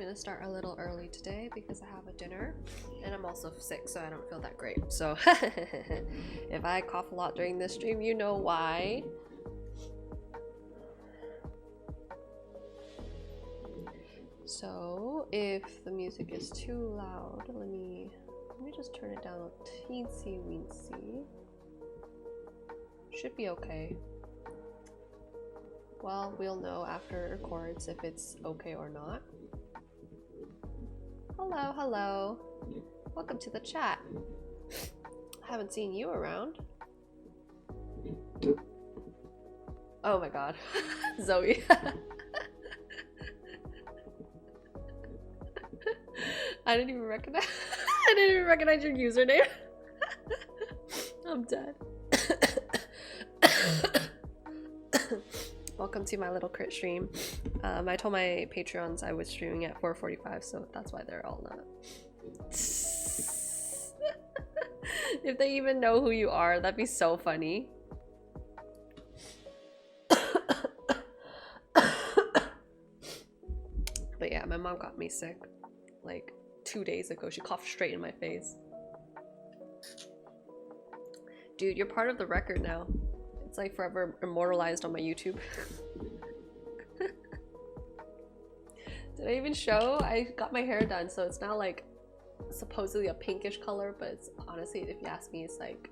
gonna start a little early today because I have a dinner and I'm also sick, so I don't feel that great. So if I cough a lot during this stream, you know why. So if the music is too loud, let me just turn it down a teensy weensy. Should be okay. Well, we'll know after it records if it's okay or not. Hello, hello. Welcome to the chat. I haven't seen you around. Oh my god. Zoe. I didn't even recognize your username. I'm dead. Welcome to my little crit stream. I told my Patreons I was streaming at 4:45, so that's why they're all not. If they even know who you are, that'd be so funny. But yeah, my mom got me sick like 2 days ago. She coughed straight in my face. Dude, you're part of the record now. It's like forever immortalized on my YouTube. Did I even show? I got my hair done, so it's now like supposedly a pinkish color, but it's honestly, if you ask me, it's like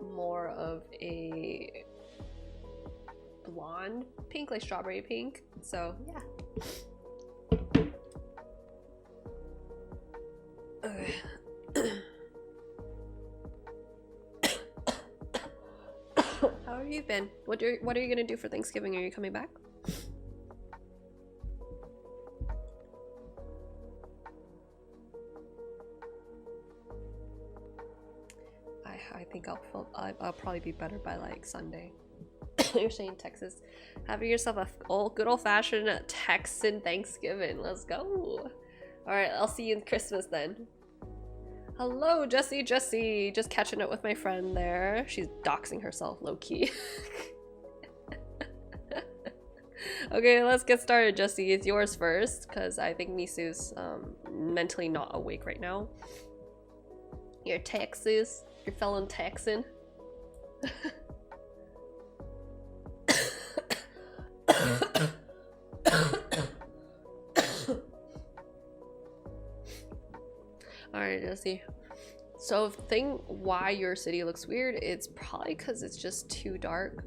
more of a blonde pink, like strawberry pink. So yeah. How have you been? What are you gonna do for Thanksgiving? Are you coming back? I think I'll probably be better by like Sunday. You're saying Texas. Having yourself a good old-fashioned Texan Thanksgiving. Let's go. Alright, I'll see you in Christmas then. Hello, Jessie. Just catching up with my friend there. She's doxing herself low-key. Okay, let's get started, Jessie. It's yours first, because I think Misu's mentally not awake right now. You're Texas. You're fellow Texan. Alright, Jesse. So thing why your city looks weird, it's probably because it's just too dark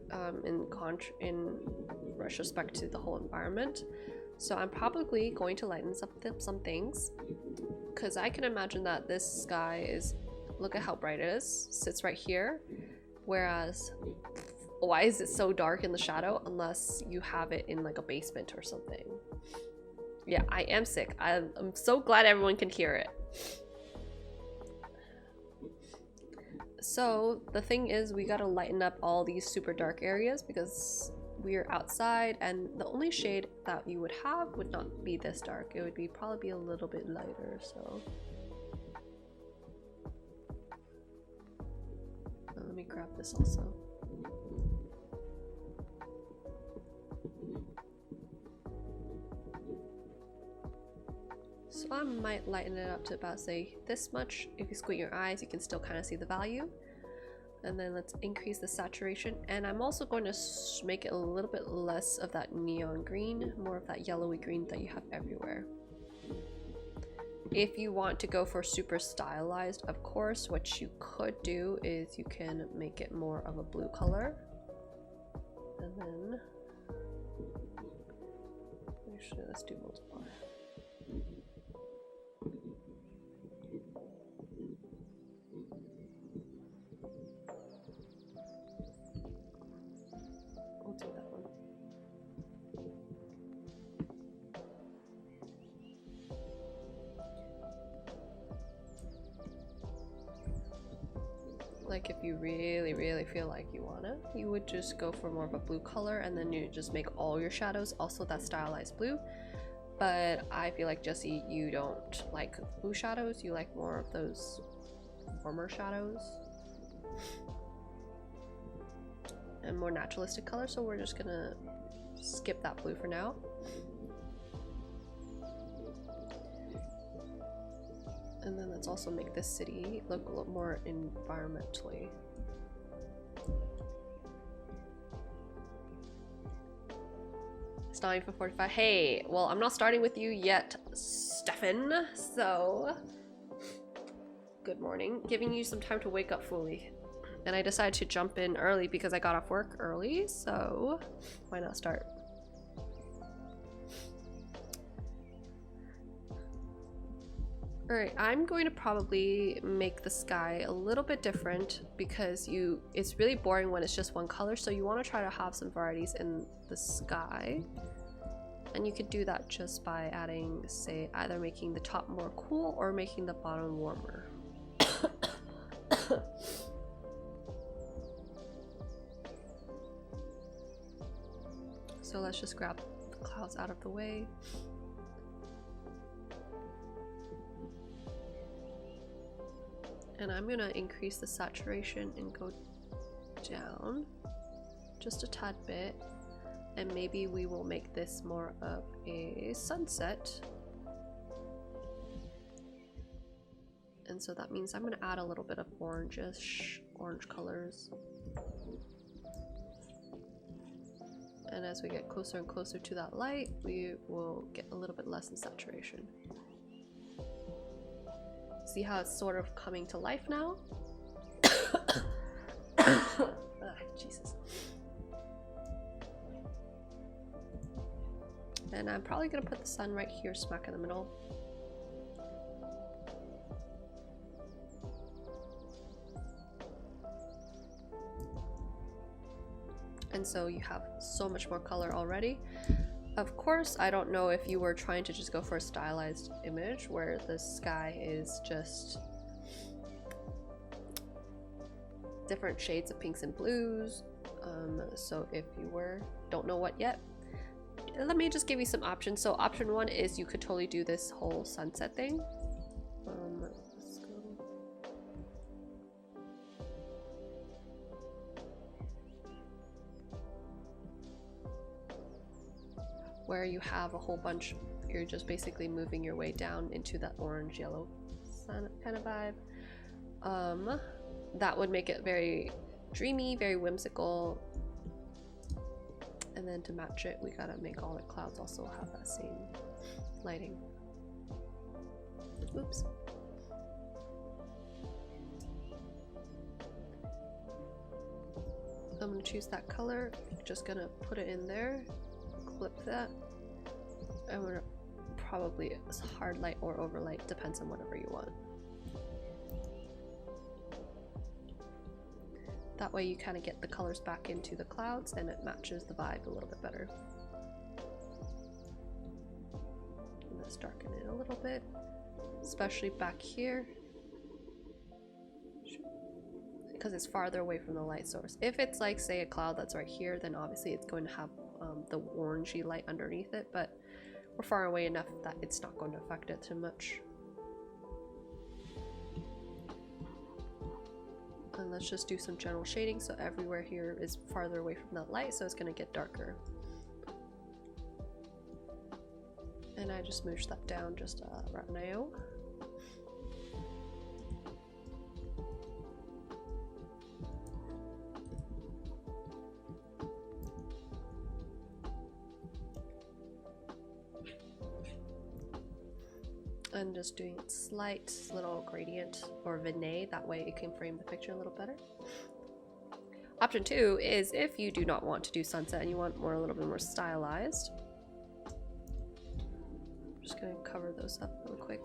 in retrospect to the whole environment. So I'm probably going to lighten up some things, because I can imagine that this sky is, look at how bright it is, sits right here, whereas why is it so dark in the shadow unless you have it in like a basement or something. Yeah, I am sick. I'm so glad everyone can hear it. So the thing is, we gotta lighten up all these super dark areas because we're outside, and the only shade that you would have would not be this dark. It would be probably be a little bit lighter. So let me grab this also. So I might lighten it up to about, say, this much. If you squint your eyes, you can still kind of see the value. And then let's increase the saturation. And I'm also going to make it a little bit less of that neon green, more of that yellowy green that you have everywhere. If you want to go for super stylized, of course, what you could do is you can make it more of a blue color. And then, actually, let's do multiply. We'll do that one. Like if you really feel like you want it, you would just go for more of a blue color, and then you just make all your shadows also that stylized blue. But I feel like, Jesse, you don't like blue shadows, you like more of those warmer shadows and more naturalistic colors, so we're just gonna skip that blue for now. And then let's also make this city look a little more environmentally. It's not even 45. Hey, well, I'm not starting with you yet, Stefan. So, good morning. Giving you some time to wake up fully. And I decided to jump in early because I got off work early, so why not start? Alright, I'm going to probably make the sky a little bit different because it's really boring when it's just one color, so you want to try to have some varieties in the sky. And you could do that just by adding, say, either making the top more cool or making the bottom warmer. So let's just grab the clouds out of the way. And I'm gonna increase the saturation and go down just a tad bit. And maybe we will make this more of a sunset. And so that means I'm gonna add a little bit of orange colors. And as we get closer and closer to that light, we will get a little bit less in saturation. See how it's sort of coming to life now? Jesus. And I'm probably gonna put the sun right here, smack in the middle. And so you have so much more color already. Of course, I don't know if you were trying to just go for a stylized image where the sky is just different shades of pinks and blues. So if you don't know what yet, let me just give you some options. So option one is you could totally do this whole sunset thing. Let's go. Where you have a whole bunch, you're just basically moving your way down into that orange yellow sun kind of vibe. That would make it very dreamy, very whimsical. And then to match it, we gotta make all the clouds also have that same lighting. Oops. I'm gonna choose that color, just gonna put it in there, clip that. I'm gonna probably hard light or overlight, depends on whatever you want. That way you kind of get the colors back into the clouds and it matches the vibe a little bit better. And let's darken it a little bit, especially back here, because it's farther away from the light source. If it's like, say, a cloud that's right here, then obviously it's going to have the orangey light underneath it, but we're far away enough that it's not going to affect it too much. And let's just do some general shading, so everywhere here is farther away from that light, so it's going to get darker. And I just smooshed that down just right now. I'm just doing a slight little gradient or vignette, that way it can frame the picture a little better. Option two is if you do not want to do sunset and you want a little bit more stylized. I'm just gonna cover those up real quick.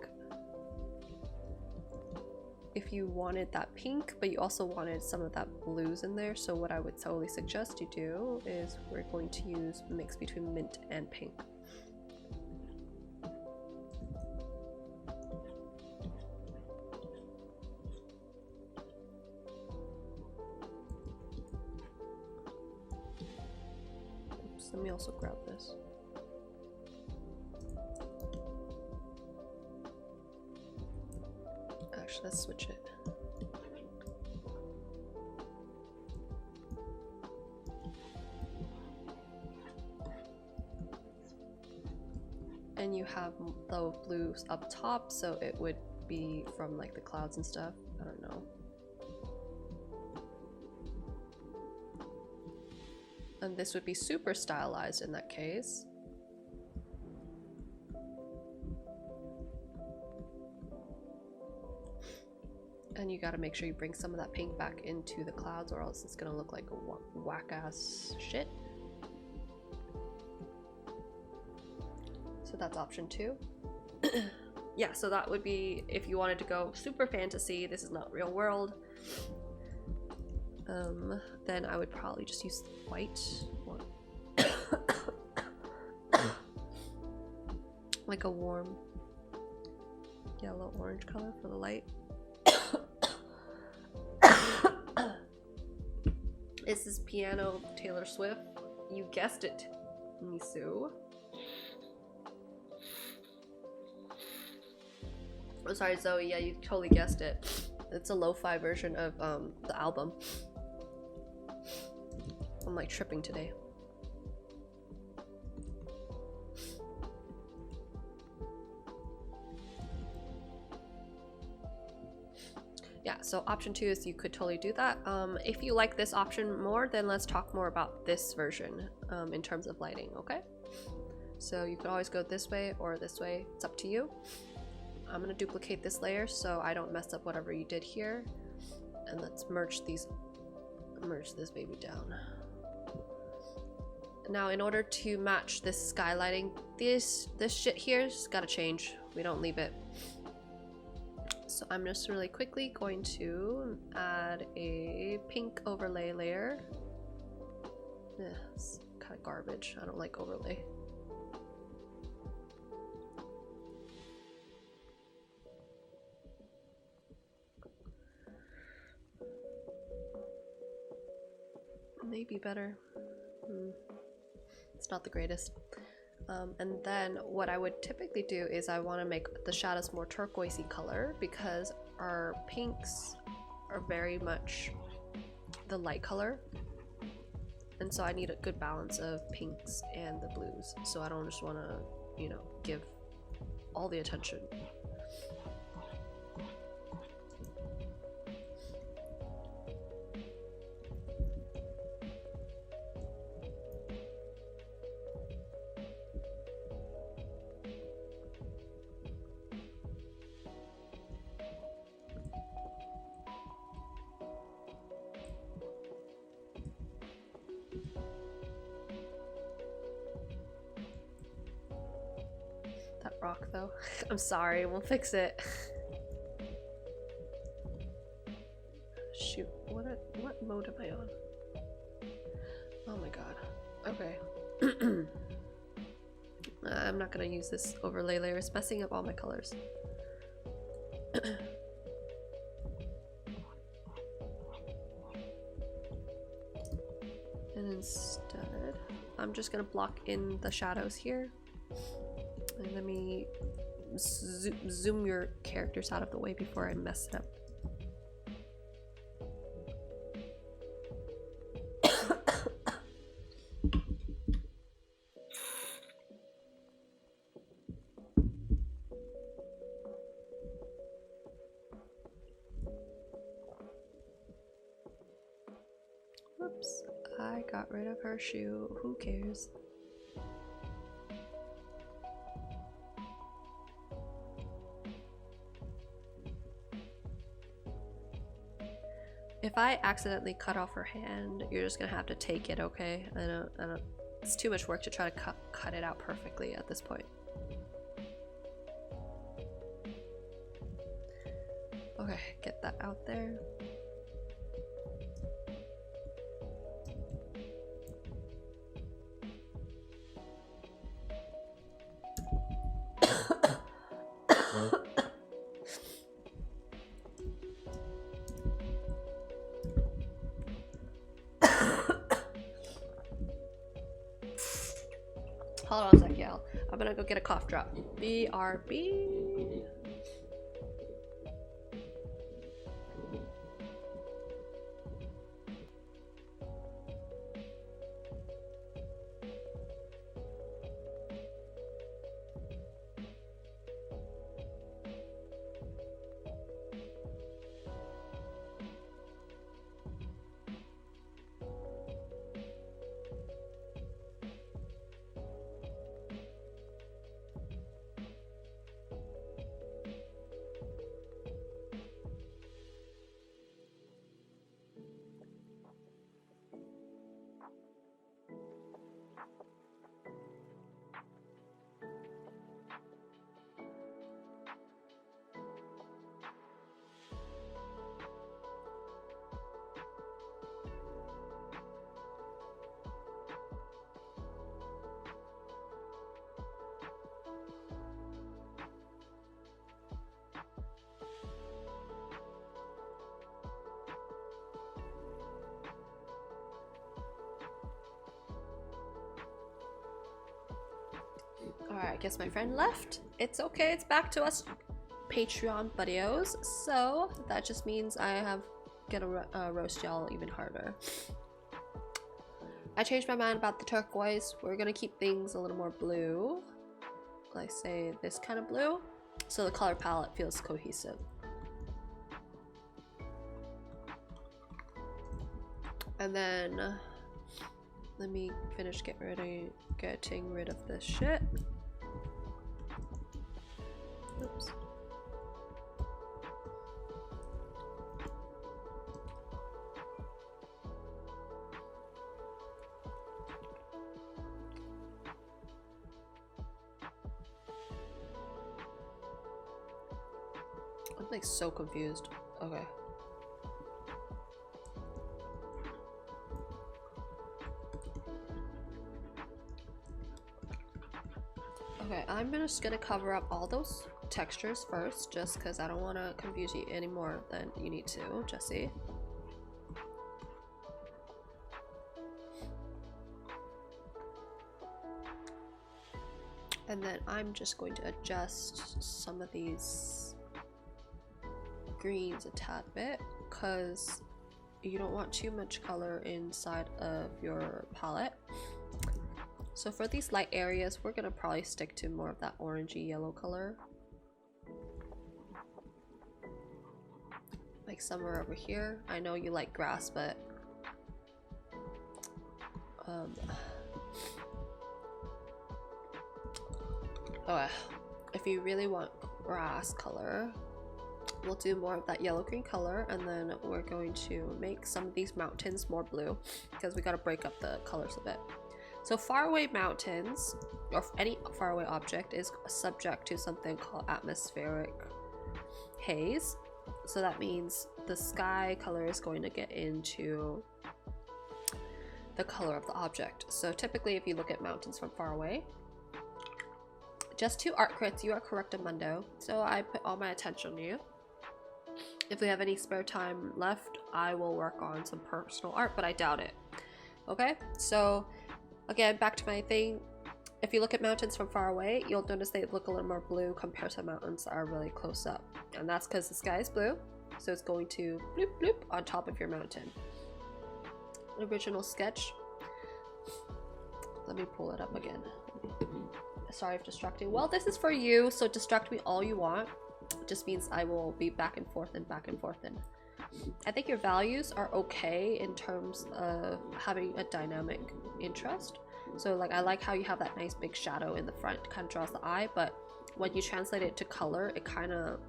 If you wanted that pink, but you also wanted some of that blues in there, so what I would totally suggest you do is we're going to use a mix between mint and pink. Let me also grab this. Actually, let's switch it. And you have the blues up top, so it would be from like the clouds and stuff. I don't know. And this would be super stylized in that case. And you gotta make sure you bring some of that pink back into the clouds, or else it's gonna look like a whack ass shit. So that's option 2. Yeah, so that would be if you wanted to go super fantasy, this is not real world. Then I would probably just use white or like a warm yellow orange color for the light. This is Piano Taylor Swift. You guessed it, Misu. Oh, sorry, Zoe. Yeah, you totally guessed it. It's a lo-fi version of the album. I'm like tripping today. Yeah, so option 2 is you could totally do that. If you like this option more, then let's talk more about this version in terms of lighting, okay? So you could always go this way or this way. It's up to you. I'm gonna duplicate this layer so I don't mess up whatever you did here. And let's merge this baby down. Now, in order to match this skylighting, this shit here's gotta change. We don't leave it. So I'm just really quickly going to add a pink overlay layer. It's kind of garbage. I don't like overlay. Maybe better. It's not the greatest. And then what I would typically do is I want to make the shadows more turquoisey color because our pinks are very much the light color. And so I need a good balance of pinks and the blues. So I don't just want to, you know, give all the attention. Rock though. I'm sorry, we'll fix it. Shoot, what mode am I on? Oh my god. Okay. I'm not gonna use this overlay layer. It's messing up all my colors. And instead, I'm just gonna block in the shadows here. And let me zoom your characters out of the way before I mess it up. Whoops, I got rid of her shoe. Who cares? If I accidentally cut off her hand, you're just gonna have to take it, okay? I don't, it's too much work to try to cut it out perfectly at this point. Okay, get that out there. Hold on a sec, y'all. I'm gonna go get a cough drop. BRB. Alright, I guess my friend left. It's okay, it's back to us Patreon buddios. So that just means I have gonna roast y'all even harder. I changed my mind about the turquoise. We're gonna keep things a little more blue. Like say this kind of blue. So the color palette feels cohesive. And then let me finish getting rid of this shit. Oops. I'm like so confused. Okay. Okay, I'm just gonna cover up all those textures first, just because I don't want to confuse you any more than you need to, Jesse. And then I'm just going to adjust some of these greens a tad bit, because you don't want too much color inside of your palette. So for these light areas, we're gonna probably stick to more of that orangey yellow color. Like somewhere over here. I know you like grass, but if you really want grass color, we'll do more of that yellow-green color, and then we're going to make some of these mountains more blue because we got to break up the colors a bit. So faraway mountains, or any faraway object, is subject to something called atmospheric haze. So that means the sky color is going to get into the color of the object. So typically if you look at mountains from far away, just 2 art crits, you are correct, Amundo. So I put all my attention on you. If we have any spare time left, I will work on some personal art, but I doubt it. Okay, so again, back to my thing. If you look at mountains from far away, you'll notice they look a little more blue compared to mountains that are really close up. And that's because the sky is blue, so it's going to bloop bloop on top of your mountain. Original sketch. Let me pull it up again. Sorry if distracting. Well, this is for you, so distract me all you want. It just means I will be back and forth and back and forth. And I think your values are okay in terms of having a dynamic interest. So like I like how you have that nice big shadow in the front, kind of draws the eye, but when you translate it to color, it kind of,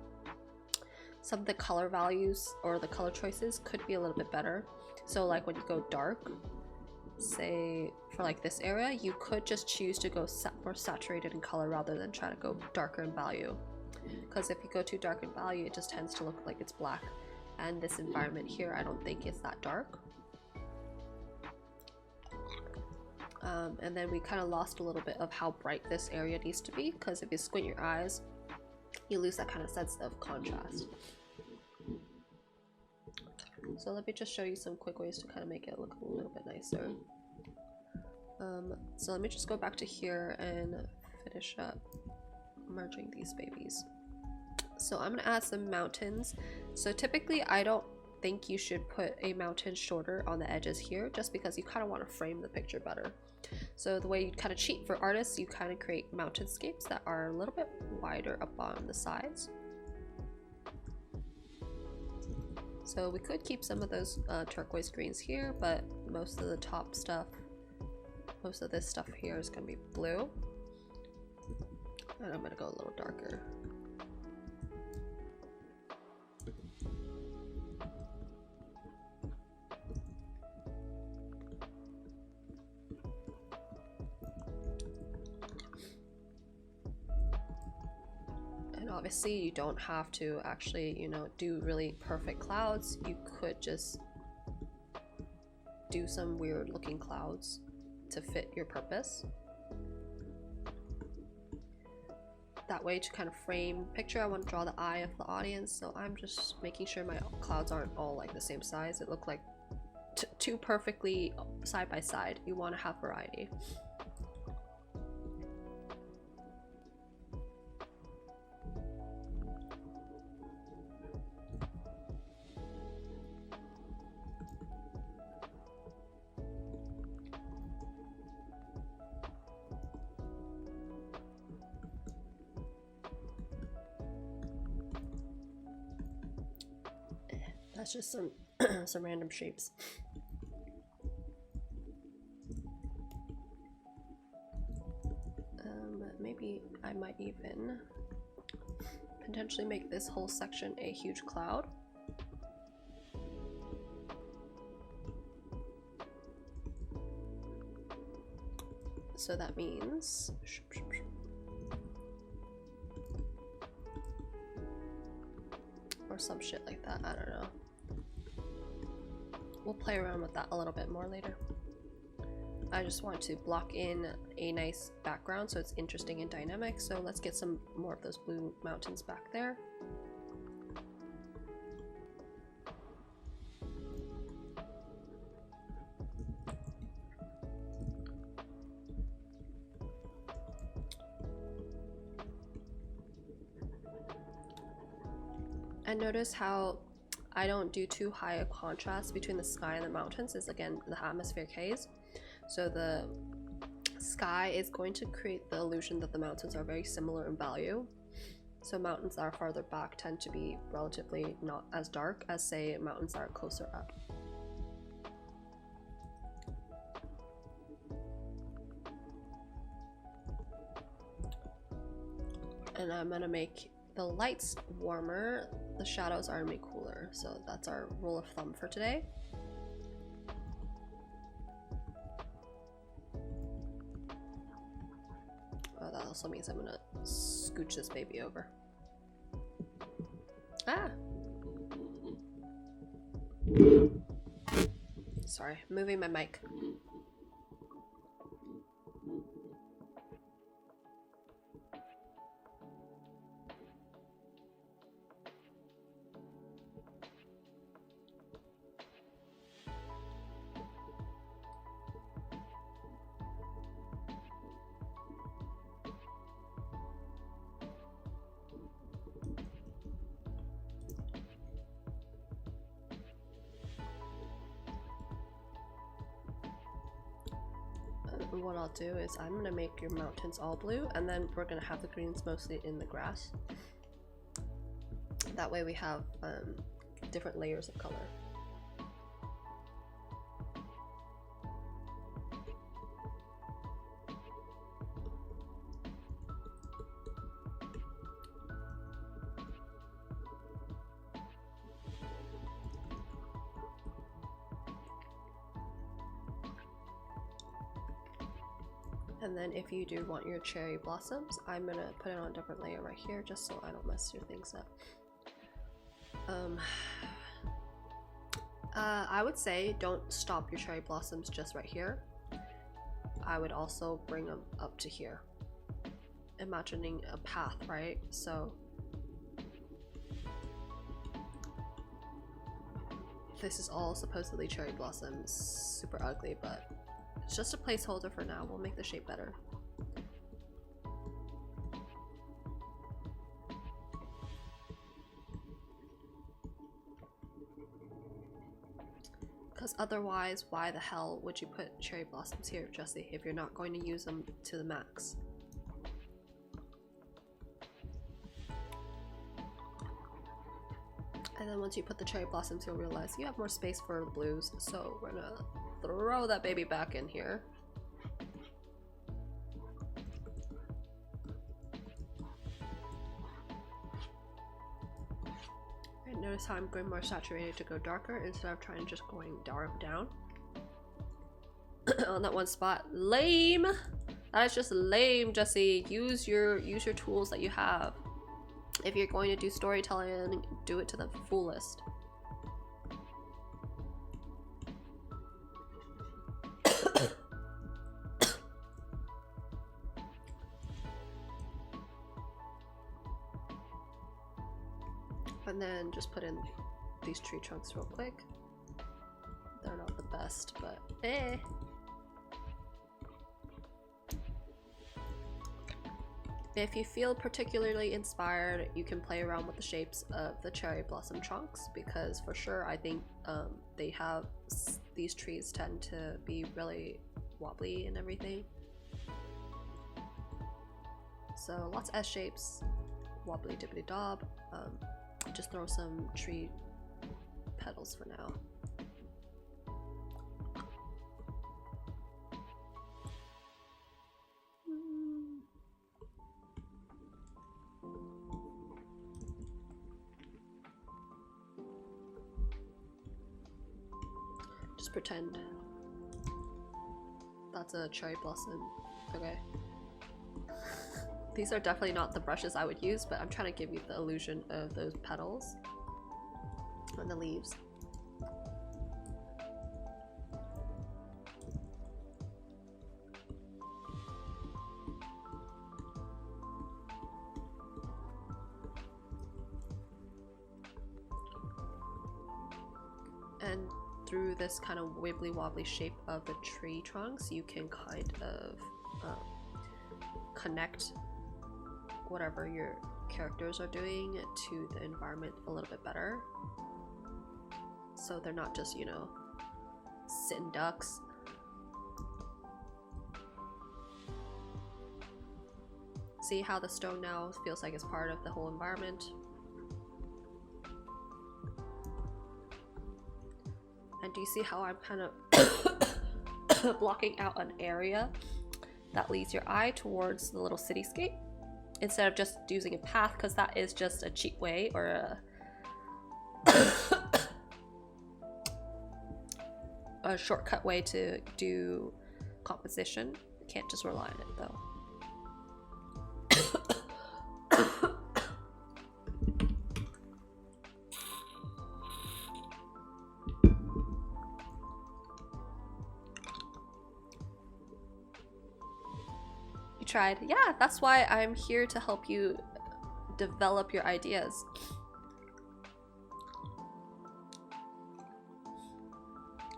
some of the color values or the color choices could be a little bit better. So like when you go dark, say for like this area, you could just choose to go more saturated in color rather than try to go darker in value. Because if you go too dark in value, it just tends to look like it's black. And this environment here, I don't think it's that dark. And then we kind of lost a little bit of how bright this area needs to be, because if you squint your eyes, you lose that kind of sense of contrast. So let me just show you some quick ways to kind of make it look a little bit nicer. So let me just go back to here and finish up merging these babies. So I'm gonna add some mountains. So typically I don't think you should put a mountain shorter on the edges here, just because you kind of want to frame the picture better. So the way you kind of cheat for artists, you kind of create mountainscapes that are a little bit wider up on the sides. So we could keep some of those turquoise greens here, but most of the top stuff, most of this stuff here is going to be blue. And I'm going to go a little darker. Obviously, you don't have to actually, you know, do really perfect clouds. You could just do some weird looking clouds to fit your purpose. That way, to kind of frame picture, I want to draw the eye of the audience, so I'm just making sure my clouds aren't all like the same size. It look like too perfectly side by side. You want to have variety. That's just some some random shapes. Maybe I might even potentially make this whole section a huge cloud. So that means or some shit like that, I don't know. We'll play around with that a little bit more later. I just want to block in a nice background so it's interesting and dynamic. So let's get some more of those blue mountains back there. And notice how I don't do too high a contrast between the sky and the mountains. Is again the atmospheric haze. So the sky is going to create the illusion that the mountains are very similar in value. So mountains that are farther back tend to be relatively not as dark as, say, mountains that are closer up. And I'm gonna make the lights warmer, the shadows are gonna be cooler. So that's our rule of thumb for today. That also means I'm gonna scooch this baby over. Ah! Sorry, moving my mic. What I'll do is I'm gonna make your mountains all blue, and then we're gonna have the greens mostly in the grass. That way we have different layers of color. And then if you do want your cherry blossoms, I'm gonna put it on a different layer right here just so I don't mess your things up. I would say don't stop your cherry blossoms just right here. I would also bring them up to here. Imagining a path, right? So this is all supposedly cherry blossoms, super ugly, but it's just a placeholder for now. We'll make the shape better. Because otherwise, why the hell would you put cherry blossoms here, Jesse, if you're not going to use them to the max? And then once you put the cherry blossoms, you'll realize you have more space for blues. So we're gonna throw that baby back in here. And notice how I'm going more saturated to go darker instead of trying just going dark down. On that one spot. Lame! That is just lame, Jesse. Use your tools that you have. If you're going to do storytelling, do it to the fullest. And then just put in these tree trunks real quick. They're not the best, but eh. If you feel particularly inspired, you can play around with the shapes of the cherry blossom trunks, because for sure I think they have, these trees tend to be really wobbly and everything. So lots of S shapes, wobbly dibbly dob. Just throw some tree petals for now. Just pretend that's a cherry blossom. Okay. These are definitely not the brushes I would use, but I'm trying to give you the illusion of those petals and the leaves. And through this kind of wibbly wobbly shape of the tree trunks, you can kind of connect whatever your characters are doing to the environment a little bit better. So they're not just, you know, sitting ducks. See how the stone now feels like it's part of the whole environment? And do you see how I'm kind of blocking out an area that leads your eye towards the little cityscape instead of just using a path, because that is just a cheap way or a shortcut way to do composition. You can't just rely on it though. Tried. Yeah, that's why I'm here to help you develop your ideas.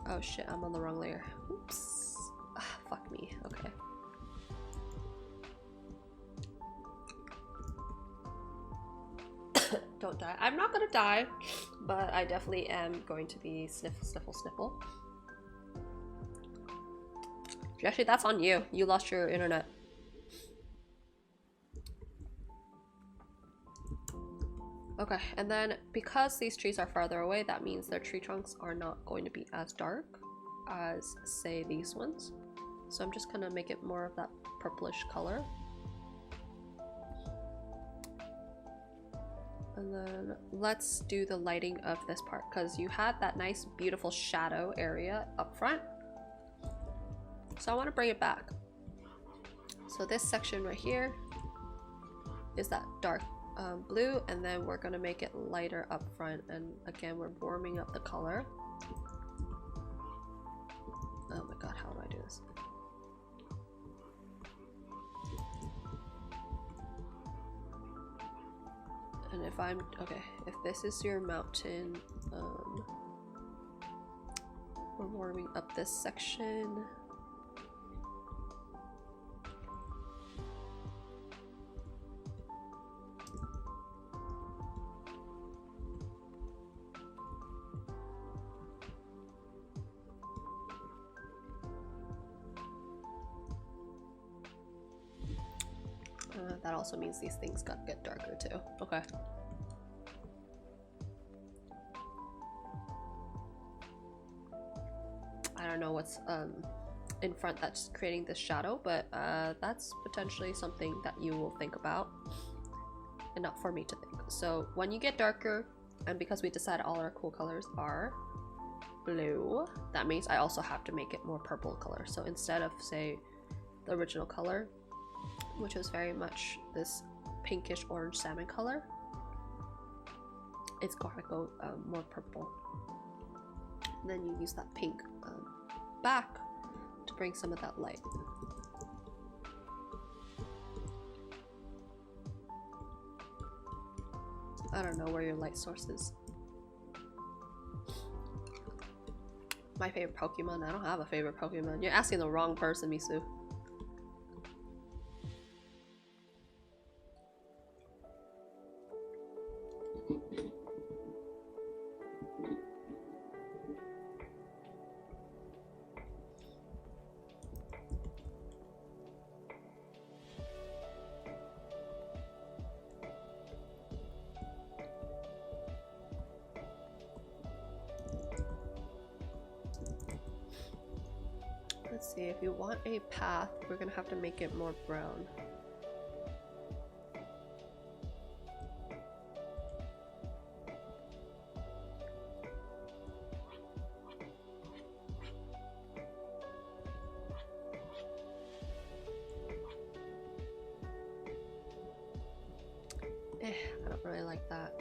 Oh shit, I'm on the wrong layer. Oops. Ah, fuck me. Okay. Don't die. I'm not gonna die, but I definitely am going to be sniffle, sniffle, sniffle. Actually, that's on you. You lost your internet. Okay, and then because these trees are farther away, that means their tree trunks are not going to be as dark as, say, these ones. So I'm just gonna make it more of that purplish color. And then let's do the lighting of this part, because you had that nice, beautiful shadow area up front. So I want to bring it back. So this section right here is that dark blue, and then we're gonna make it lighter up front, and again we're warming up the color. Oh my god, how do I do this? And if I'm okay, if this is your mountain, we're warming up this section. That also means these things gotta get darker too. Okay. I don't know what's in front that's creating this shadow, but that's potentially something that you will think about and not for me to think. So when you get darker, and because we decided all our cool colors are blue, that means I also have to make it more purple color. So instead of, say, the original color, which was very much this pinkish orange salmon color, it's gotta go more purple. And then you use that pink back to bring some of that light. I don't know where your light source is. My favorite Pokemon? I don't have a favorite Pokemon. You're asking the wrong person, Misu. Let's see, if you want a path, we're gonna have to make it more brown. I don't really like that.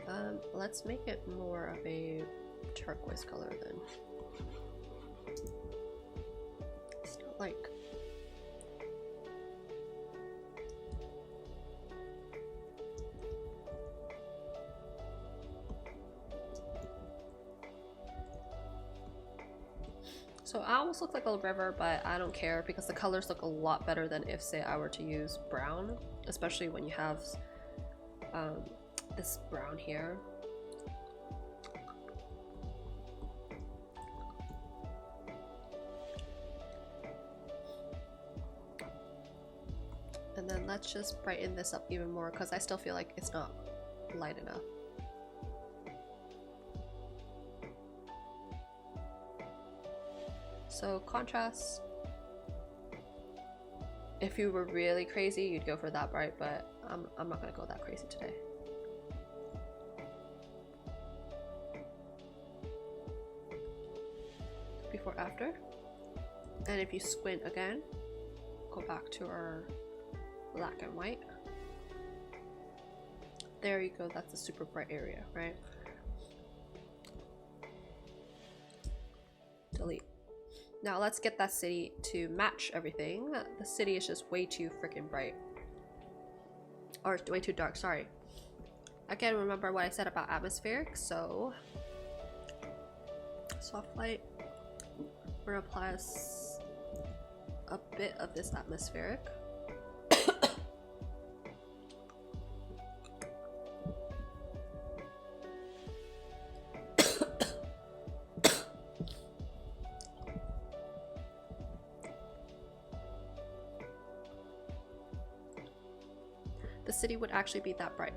Let's make it more of a turquoise color then. It's not like... So I almost look like a river, but I don't care because the colors look a lot better than if, say, I were to use brown, especially when you have this brown here. And then let's just brighten this up even more because I still feel like it's not light enough. So contrast, if you were really crazy, you'd go for that bright, but I'm not gonna go that crazy today. Before, after. And if you squint again, go back to our black and white. There you go, that's a super bright area, right? Delete. Now let's get that city to match everything. The city is just way too freaking bright. Or way too dark, sorry. Again, remember what I said about atmospheric, so soft light. We're gonna apply a bit of this atmospheric. The city would actually be that bright.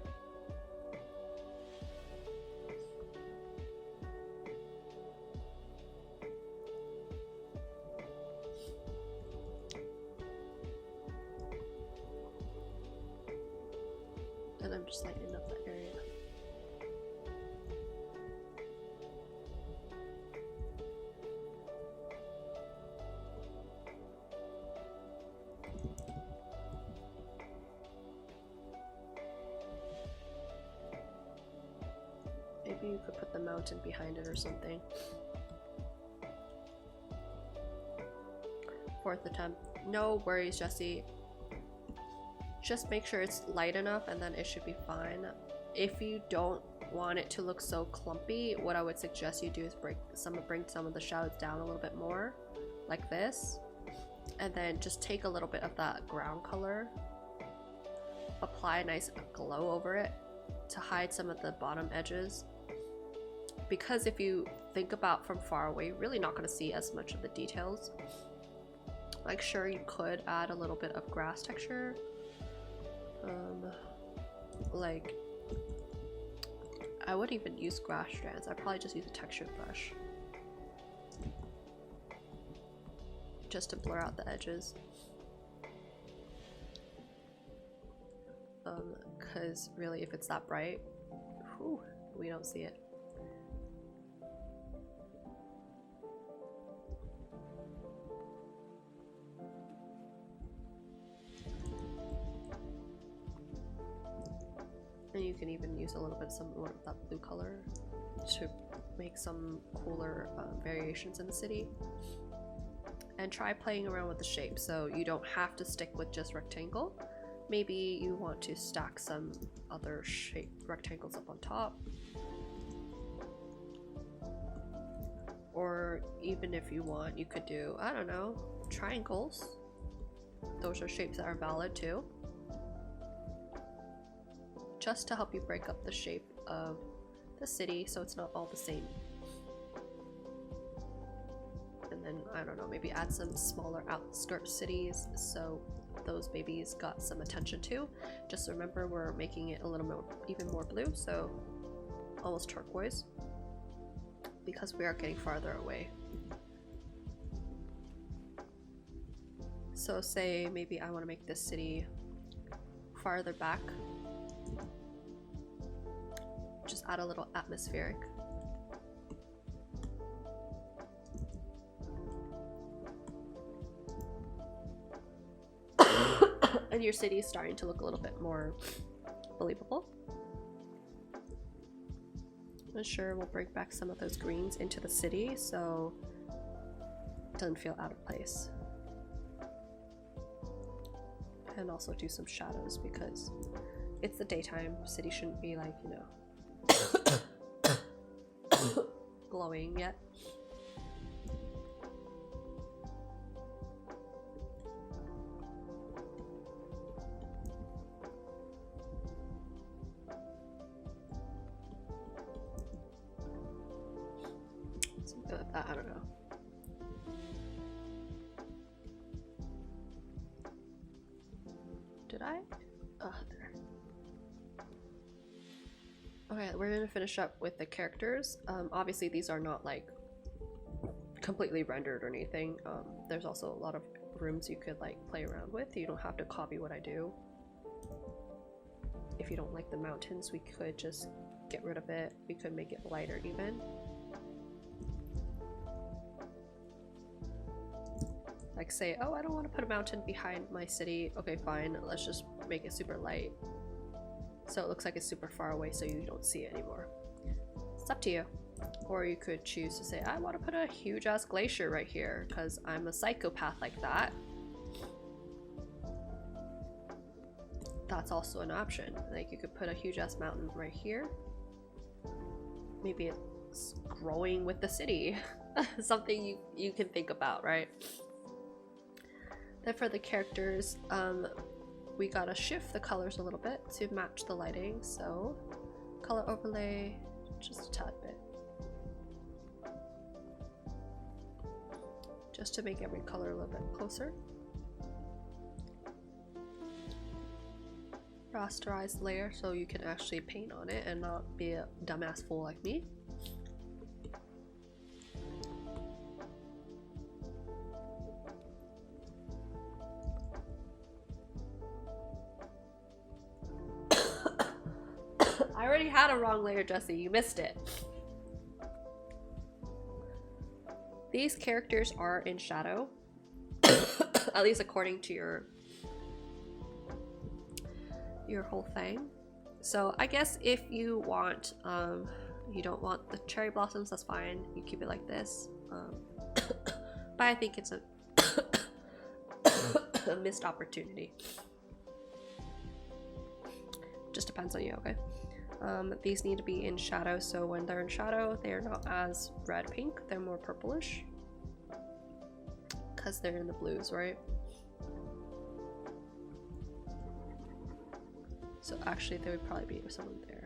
And I'm just lightening up that area. Maybe you could put the mountain behind it or something. Fourth attempt. No worries, Jesse. Just make sure it's light enough and then it should be fine. If you don't want it to look so clumpy, what I would suggest you do is bring some of the shadows down a little bit more, like this. And then just take a little bit of that ground color, apply a nice glow over it to hide some of the bottom edges. Because if you think about from far away, you're really not going to see as much of the details. Like, sure, you could add a little bit of grass texture. Like, I wouldn't even use grass strands. I'd probably just use a texture brush. Just to blur out the edges. Because really, if it's that bright, whew, we don't see it. And you can even use a little bit more of that blue color to make some cooler variations in the city. And try playing around with the shape, so you don't have to stick with just rectangle. Maybe you want to stack some other shape rectangles up on top. Or even if you want, you could do, I don't know, triangles. Those are shapes that are valid too. Just to help you break up the shape of the city so it's not all the same. And then, I don't know, maybe add some smaller outskirt cities so those babies got some attention too. Just remember, we're making it a little more, even more blue, so almost turquoise, because we are getting farther away. So say maybe I want to make this city farther back. Just add a little atmospheric. And your city is starting to look a little bit more believable. I'm sure we'll bring back some of those greens into the city so it doesn't feel out of place. And also do some shadows because it's the daytime. City shouldn't be like, you know, glowing yet. I don't know. Did I? Oh, there. Okay, we're gonna finish up with the characters. Obviously these are not like completely rendered or anything. There's also a lot of rooms you could like play around with. You don't have to copy what I do. If you don't like the mountains, we could just get rid of it. We could make it lighter even. Like say, oh, I don't want to put a mountain behind my city. Okay, fine. Let's just make it super light. So it looks like it's super far away so you don't see it anymore. It's up to you. Or you could choose to say, I want to put a huge ass glacier right here because I'm a psychopath like that. That's also an option. Like you could put a huge ass mountain right here. Maybe it's growing with the city. Something you can think about, right? Then for the characters, we gotta shift the colors a little bit to match the lighting. So color overlay, just a tad bit. Just to make every color a little bit closer. Rasterize layer so you can actually paint on it and not be a dumbass fool like me. I already had a wrong layer, Jesse. You missed it. These characters are in shadow, at least according to your whole thing. So I guess if you want, you don't want the cherry blossoms, that's fine. You keep it like this. But I think it's a missed opportunity. Just depends on you, okay? These need to be in shadow, so when they're in shadow, they are not as red pink, they're more purplish. Because they're in the blues, right? So actually, there would probably be someone there.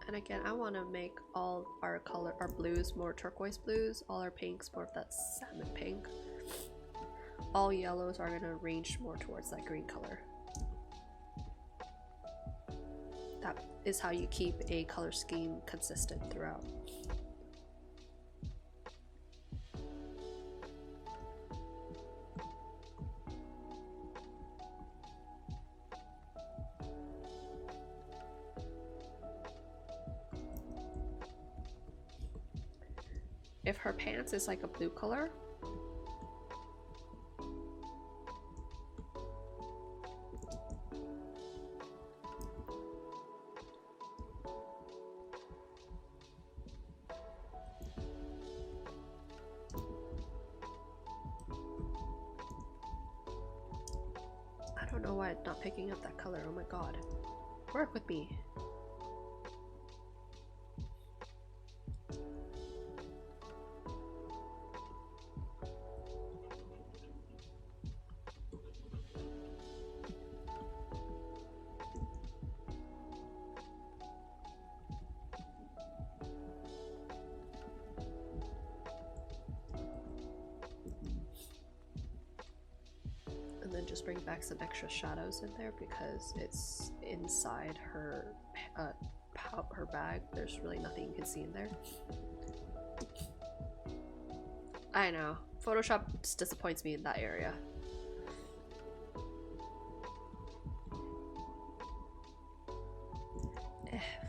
And again, I want to make all our blues more turquoise blues, all our pinks more of that salmon pink. All yellows are going to range more towards that green color. That is how you keep a color scheme consistent throughout. If her pants is like a blue color, I don't know why it's not picking up that color. Oh my god. Work with me. then just bring back some extra shadows in there because it's inside her her bag. There's really nothing you can see in there. I know, Photoshop just disappoints me in that area.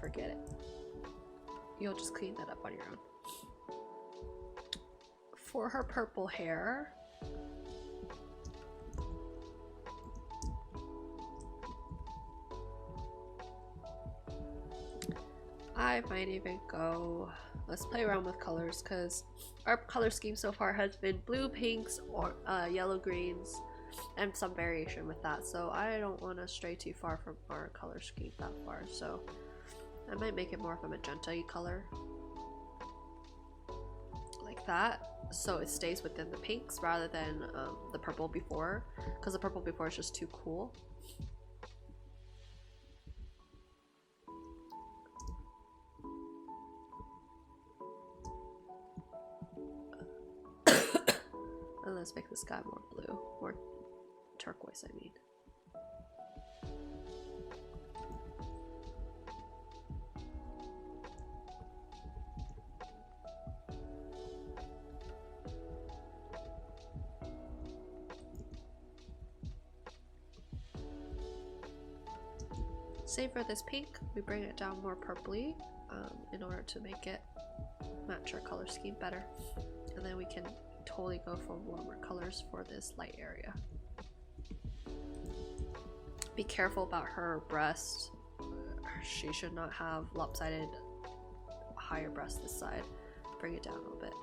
Forget it. You'll just clean that up on your own. For her purple hair, I might even go, let's play around with colors because our color scheme so far has been blue, pinks, or yellow, greens, and some variation with that. So I don't want to stray too far from our color scheme that far. So I might make it more of a magenta-y color. Like that. So it stays within the pinks rather than the purple before. Because the purple before is just too cool. And let's make the sky more blue. More turquoise, I mean. Same for this pink, we bring it down more purpley in order to make it match our color scheme better. And then we can totally go for warmer colors for this light area. Be careful about her breast. She should not have lopsided higher breast this side. Bring it down a little bit.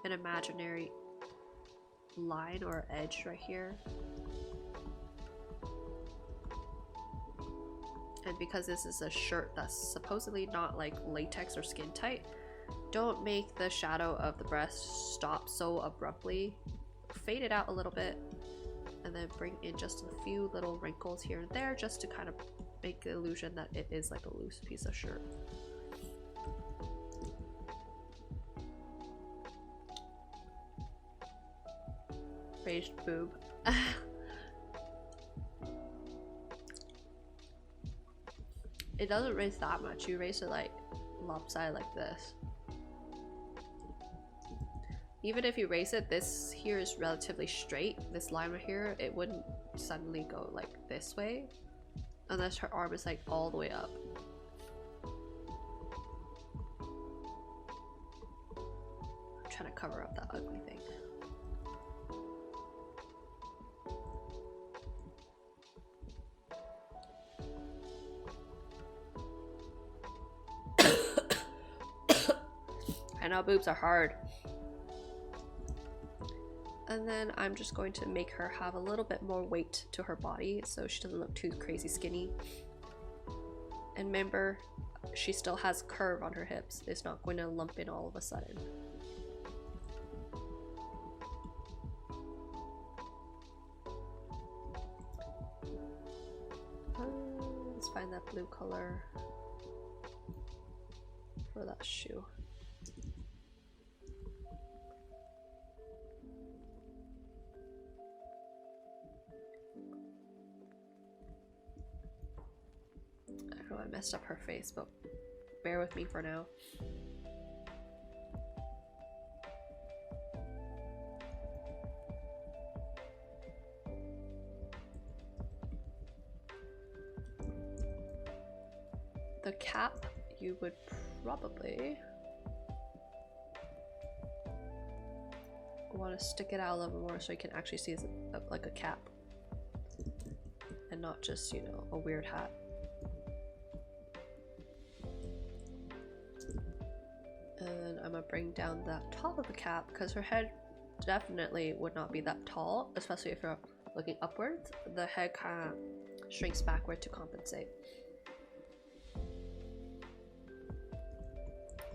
An imaginary line or edge right here. And because this is a shirt that's supposedly not like latex or skin tight, don't make the shadow of the breast stop so abruptly. Fade it out a little bit and then bring in just a few little wrinkles here and there just to kind of make the illusion that it is like a loose piece of shirt. Raised boob. It doesn't raise that much. You raise it like lopsided like this. Even if you raise it, this here is relatively straight. This line right here, it wouldn't suddenly go like this way unless her arm is like all the way up. I'm trying to cover up that ugly thing. I know boobs are hard. And then I'm just going to make her have a little bit more weight to her body so she doesn't look too crazy skinny. And remember, she still has curve on her hips. It's not going to lump in all of a sudden. Let's find that blue color for that shoe. I messed up her face, but bear with me for now. The cap, you would probably want to stick it out a little more so you can actually see it's like a cap and not just, you know, a weird hat. And I'm gonna bring down the top of the cap because her head definitely would not be that tall, especially if you're looking upwards. The head kind of shrinks backward to compensate.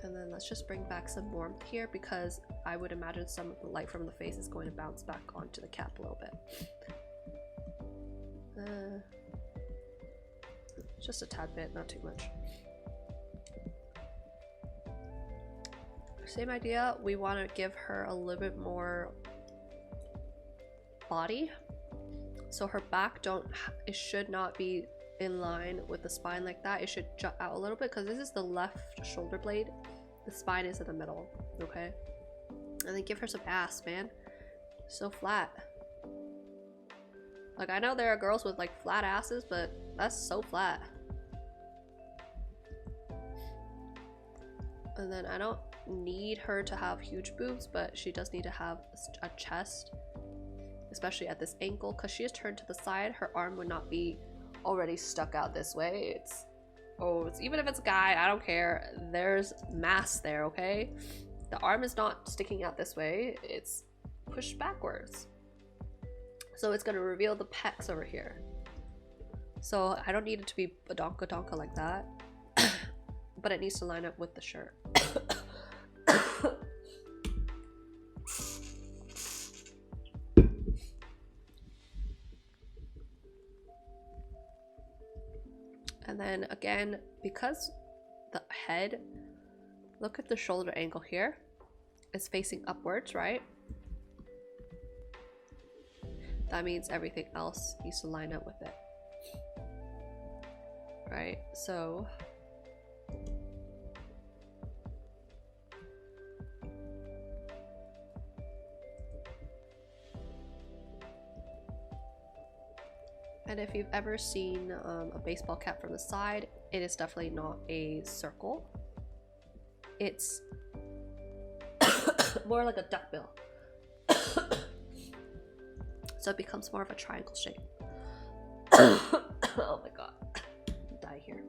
And then let's just bring back some warmth here because I would imagine some of the light from the face is going to bounce back onto the cap a little bit. Just a tad bit, not too much. Same idea, we want to give her a little bit more body. So her back it should not be in line with the spine like that. It should jut out a little bit because this is the left shoulder blade. The spine is in the middle, okay? And then give her some ass, man. So flat. Like, I know there are girls with like flat asses, but that's so flat. And then I don't need her to have huge boobs, but she does need to have a chest, especially at this ankle, because she is turned to the side. Her arm would not be already stuck out this way. It's even if it's a guy, I don't care. There's mass there, okay? The arm is not sticking out this way. It's pushed backwards. So it's gonna reveal the pecs over here. So I don't need it to be a donka like that, but it needs to line up with the shirt. And then again, because the head, look at the shoulder angle here, it's facing upwards, right? That means everything else needs to line up with it, right? So and if you've ever seen a baseball cap from the side, it is definitely not a circle. It's more like a duckbill. So it becomes more of a triangle shape. Oh my god. I'll die here.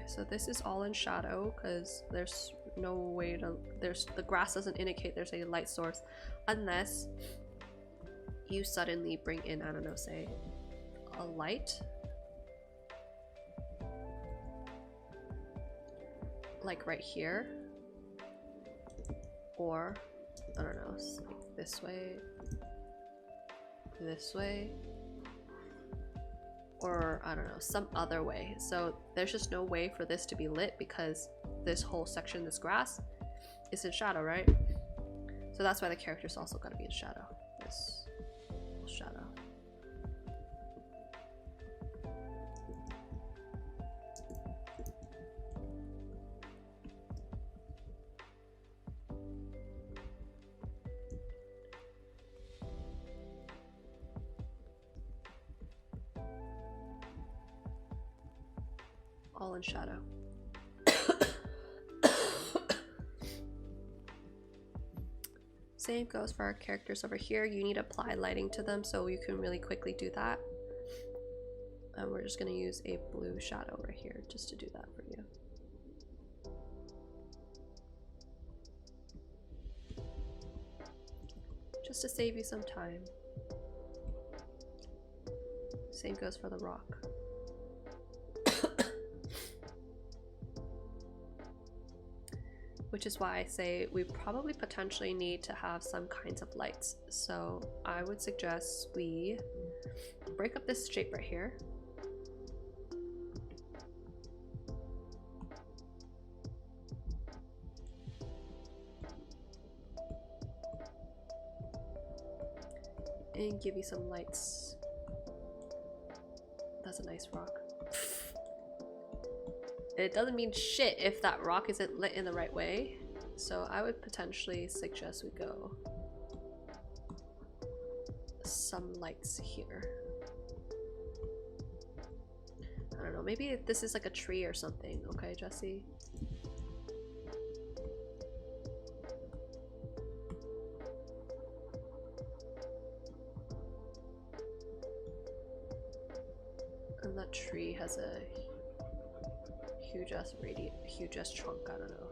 So this is all in shadow because there's no way to, the grass doesn't indicate there's a light source unless you suddenly bring in, I don't know, say a light, like right here, or I don't know, like this way, or I don't know, some other way. So there's just no way for this to be lit because this whole section, this grass, is in shadow, right? So that's why the character's also gotta be in shadow. This whole shadow. All in shadow. Same goes for our characters over here. You need to apply lighting to them so you can really quickly do that. And we're just going to use a blue shadow right here just to do that for you. Just to save you some time. Same goes for the rock. Which is why I say we probably potentially need to have some kinds of lights. So I would suggest we break up this shape right here. And give you some lights. That's a nice rock. It doesn't mean shit if that rock isn't lit in the right way. So I would potentially suggest we go some lights here. I don't know, maybe this is like a tree or something. Okay, Jesse? And that tree has a huge ass trunk, I don't know.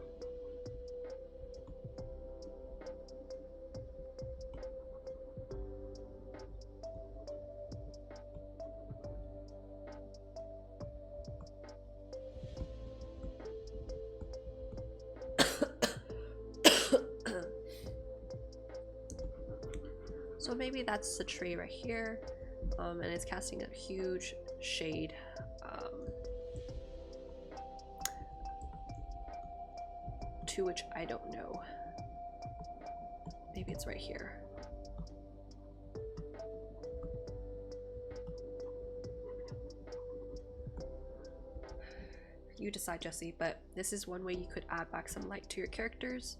So maybe that's the tree right here, and it's casting a huge shade. To which I don't know. Maybe it's right here. You decide, Jesse, but this is one way you could add back some light to your characters.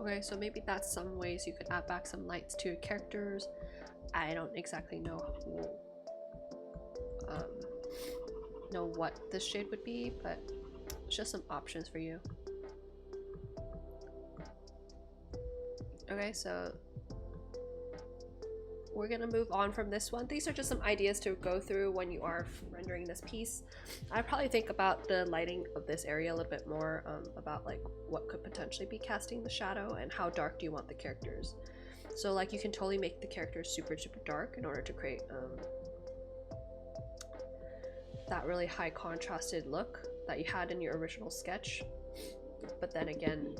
Okay, so maybe that's some ways you could add back some lights to your characters. I don't exactly know what this shade would be, but it's just some options for you. Okay, so we're gonna move on from this one. These are just some ideas to go through when you are rendering this piece. I'd probably think about the lighting of this area a little bit more, about like what could potentially be casting the shadow and how dark do you want the characters. So like you can totally make the characters super dark in order to create that really high contrasted look that you had in your original sketch. But then again,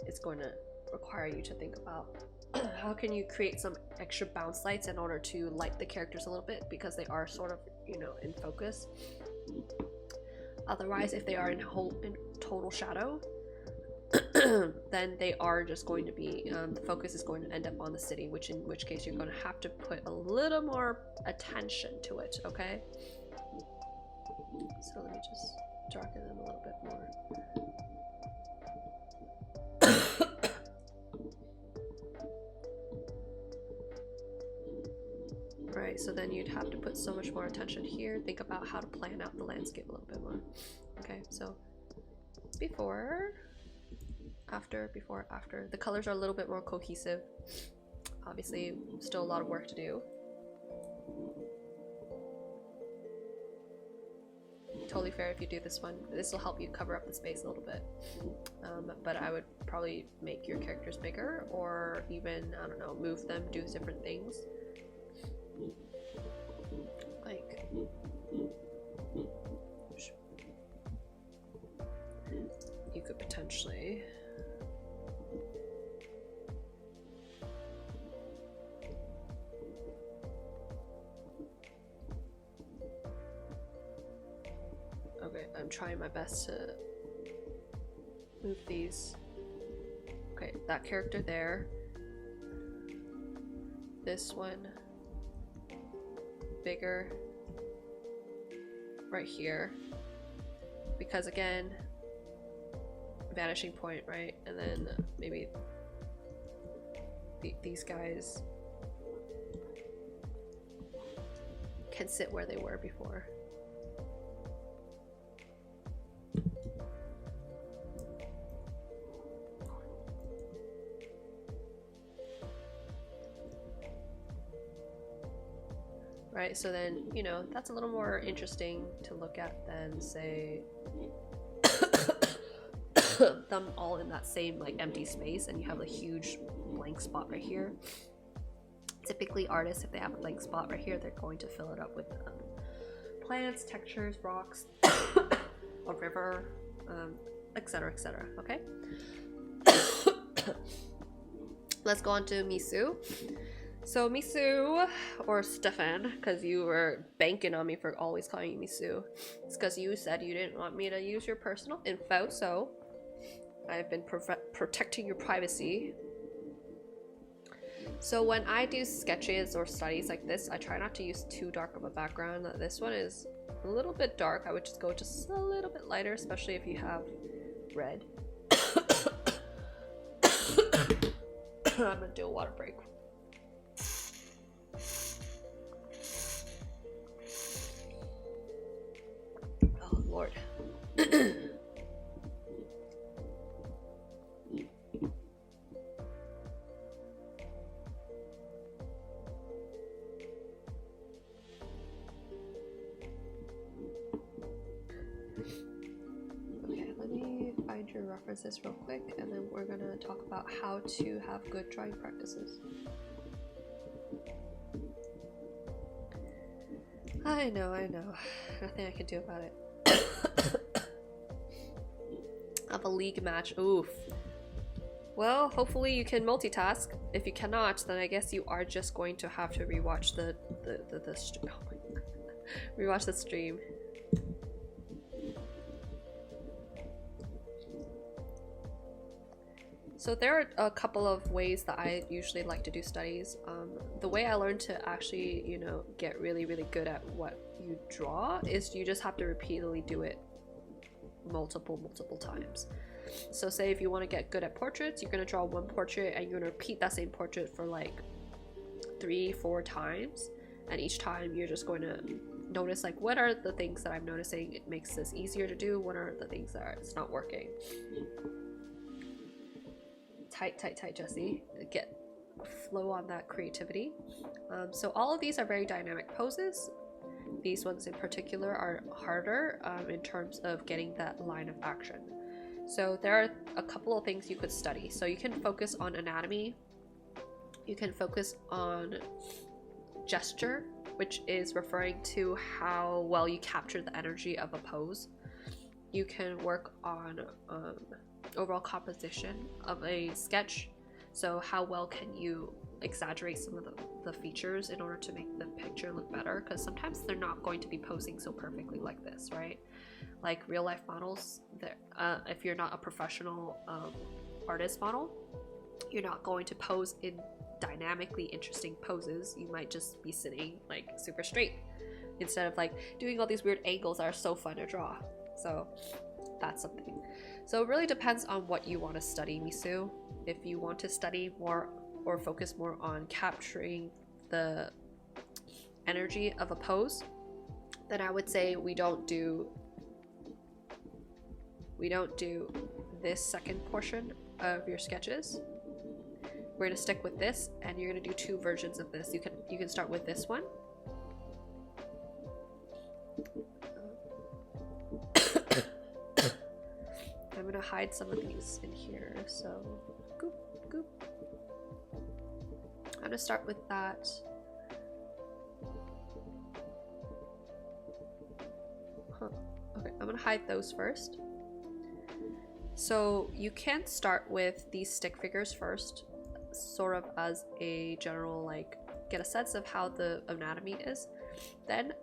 it's going to require you to think about how can you create some extra bounce lights in order to light the characters a little bit, because they are sort of, you know, in focus. Otherwise, if they are in total shadow, then they are just going to be, the focus is going to end up on the city, in which case you're going to have to put a little more attention to it, okay? So let me just darken them a little bit more. Right, so then you'd have to put so much more attention here. Think about how to plan out the landscape a little bit more. Okay, so before, after, before, after. The colors are a little bit more cohesive. Obviously, still a lot of work to do. Totally fair if you do this one. This will help you cover up the space a little bit. But I would probably make your characters bigger, or even, I don't know, move them, do different things. Like, you could potentially okay, I'm trying my best to move these. Okay, that character there. This one bigger right here, because again, vanishing point, right? And then maybe these guys can sit where they were before. Right, so then, you know, that's a little more interesting to look at than, say, them all in that same, like, empty space, and you have a huge blank spot right here. Typically, artists, if they have a blank spot right here, they're going to fill it up with plants, textures, rocks, a river, etc., etc., okay? Let's go on to Misu. So Misu, or Stefan, because you were banking on me for always calling you Misu. It's because you said you didn't want me to use your personal info, so I've been protecting your privacy. So when I do sketches or studies like this, I try not to use too dark of a background. This one is a little bit dark. I would just go just a little bit lighter, especially if you have red. I'm gonna do a water break. Your references real quick, and then we're gonna talk about how to have good drawing practices. I know, nothing I can do about it. Have a league match. Oof. Well, hopefully you can multitask. If you cannot, then I guess you are just going to have to rewatch the oh my God. Rewatch the stream. So there are a couple of ways that I usually like to do studies. The way I learned to actually, you know, get really, really good at what you draw is you just have to repeatedly do it multiple times. So say if you want to get good at portraits, you're going to draw one portrait and you're going to repeat that same portrait for like 3-4 times. And each time you're just going to notice like, what are the things that I'm noticing it makes this easier to do? What are the things that it's not working? Tight, Jesse. Get flow on that creativity. So all of these are very dynamic poses. These ones in particular are harder in terms of getting that line of action. So there are a couple of things you could study. So you can focus on anatomy. You can focus on gesture, which is referring to how well you capture the energy of a pose. You can work on overall composition of a sketch. So how well can you exaggerate some of the features in order to make the picture look better? Because sometimes they're not going to be posing so perfectly like this, right? Like real life models, if you're not a professional artist model, you're not going to pose in dynamically interesting poses. You might just be sitting like super straight instead of like doing all these weird angles that are so fun to draw. So that's something. So it really depends on what you want to study, Misu. If you want to study more or focus more on capturing the energy of a pose, then I would say we don't do this second portion of your sketches. We're gonna stick with this, and you're gonna do 2 versions of this. You can start with this one. I'm gonna hide some of these in here, so goop. I'm gonna start with that. Okay, I'm gonna hide those first. So you can start with these stick figures first, sort of as a general, like, get a sense of how the anatomy is. Then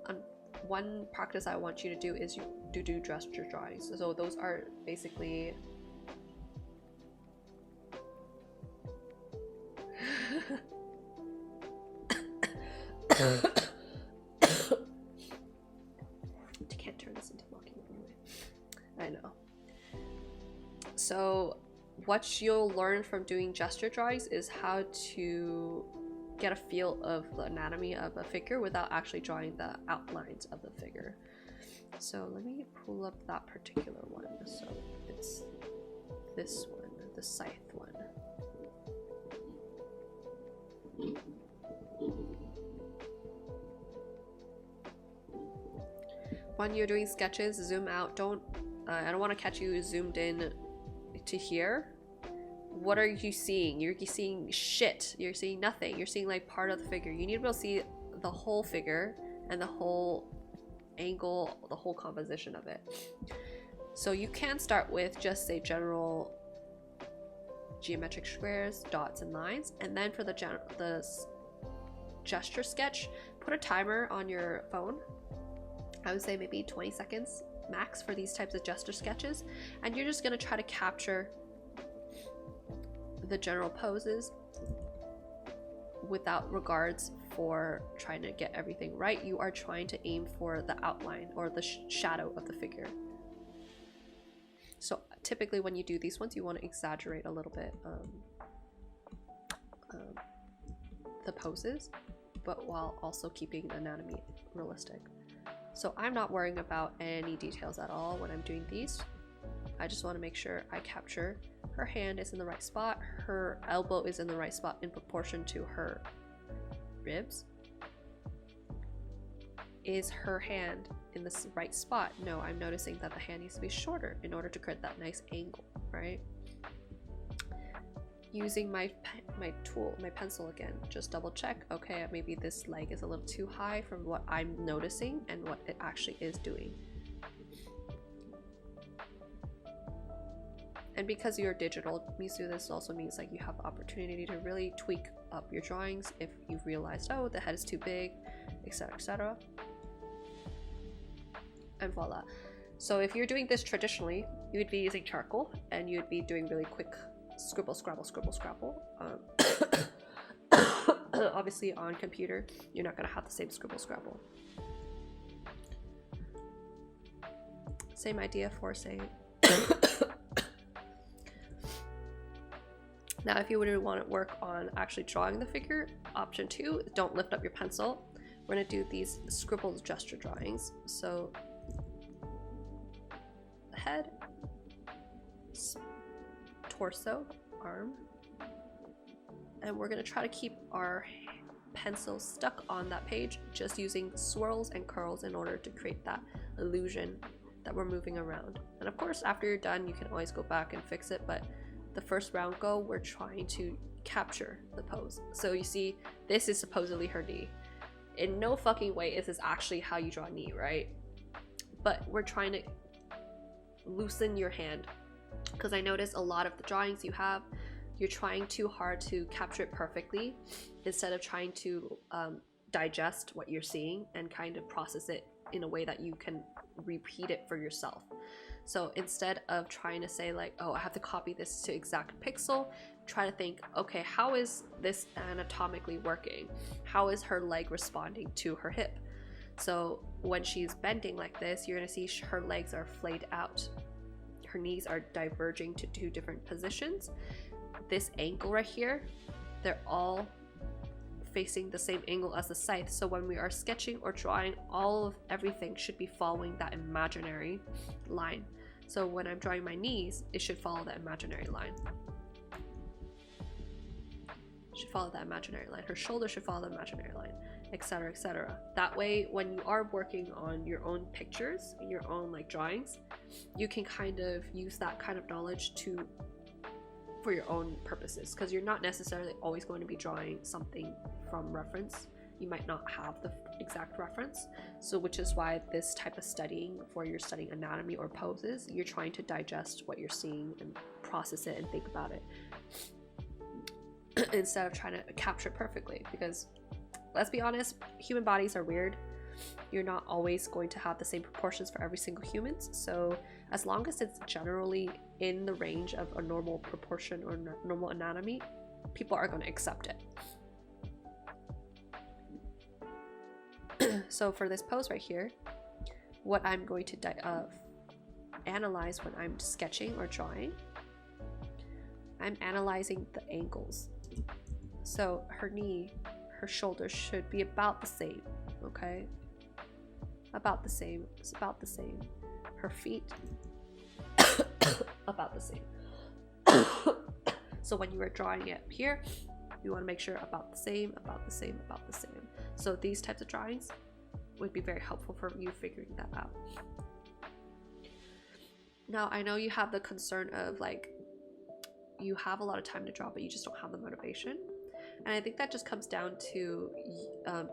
one practice I want you to do is to do gesture drawings. So those are basically can't turn this into mockumentary. I know. So what you'll learn from doing gesture drawings is how to get a feel of the anatomy of a figure without actually drawing the outlines of the figure. So let me pull up that particular one. So it's this one, the scythe one. When you're doing sketches, zoom out. I don't want to catch you zoomed in to here. What are you seeing? You're seeing shit. You're seeing nothing. You're seeing like part of the figure. You need to be able to see the whole figure and the whole angle, the whole composition of it. So you can start with just say general geometric squares, dots, and lines, and then for the gesture sketch, put a timer on your phone. I would say maybe 20 seconds max for these types of gesture sketches, and you're just going to try to capture the general poses without regards for trying to get everything right. You are trying to aim for the outline or the shadow of the figure. So typically when you do these ones, you want to exaggerate a little bit the poses, but while also keeping the anatomy realistic. So I'm not worrying about any details at all when I'm doing these. I just want to make sure I capture her hand is in the right spot, her elbow is in the right spot in proportion to her ribs. Is her hand in the right spot? No, I'm noticing that the hand needs to be shorter in order to create that nice angle, right? Using my tool, my pencil again, just double check, okay, maybe this leg is a little too high from what I'm noticing and what it actually is doing. And because you're digital, Misu, this also means like you have the opportunity to really tweak up your drawings if you've realized, oh, the head is too big, etc, etc. And voila. So if you're doing this traditionally, you would be using charcoal and you'd be doing really quick scribble, scrabble, scribble, scrabble. Obviously on computer, you're not gonna have the same scribble, scrabble. Same idea for say. Now, if you would want to work on actually drawing the figure, option 2, don't lift up your pencil. We're gonna do these scribbled gesture drawings. So head, torso, arm, and we're gonna try to keep our pencil stuck on that page, just using swirls and curls in order to create that illusion that we're moving around. And of course, after you're done, you can always go back and fix it, but the first round go, we're trying to capture the pose. So you see, this is supposedly her knee. In no fucking way is this actually how you draw a knee, right? But we're trying to loosen your hand, because I notice a lot of the drawings you have, you're trying too hard to capture it perfectly instead of trying to digest what you're seeing and kind of process it in a way that you can repeat it for yourself. So instead of trying to say like, oh, I have to copy this to exact pixel, try to think, okay, how is this anatomically working? How is her leg responding to her hip? So when she's bending like this, you're gonna see her legs are flayed out. Her knees are diverging to 2 different positions. This angle right here, they're all facing the same angle as the scythe. So when we are sketching or drawing, all of everything should be following that imaginary line. So when I'm drawing my knees, it should follow that imaginary line. Should follow that imaginary line. Her shoulder should follow the imaginary line, etc, etc. That way, when you are working on your own pictures, your own like drawings, you can kind of use that kind of knowledge for your own purposes, because you're not necessarily always going to be drawing something from reference. You might not have the exact reference, so which is why this type of studying, for you're studying anatomy or poses, you're trying to digest what you're seeing and process it and think about it instead of trying to capture it perfectly. Because let's be honest, human bodies are weird. You're not always going to have the same proportions for every single human, so as long as it's generally in the range of a normal proportion or normal anatomy, people are going to accept it. So for this pose right here, what I'm going to analyze when I'm sketching or drawing, I'm analyzing the angles. So her knee, her shoulder should be about the same, okay? About the same. It's about the same. Her feet, about the same. So when you are drawing it here, you want to make sure about the same, about the same, about the same. So these types of drawings would be very helpful for you figuring that out. Now, I know you have the concern of like, you have a lot of time to draw, but you just don't have the motivation. And I think that just comes down to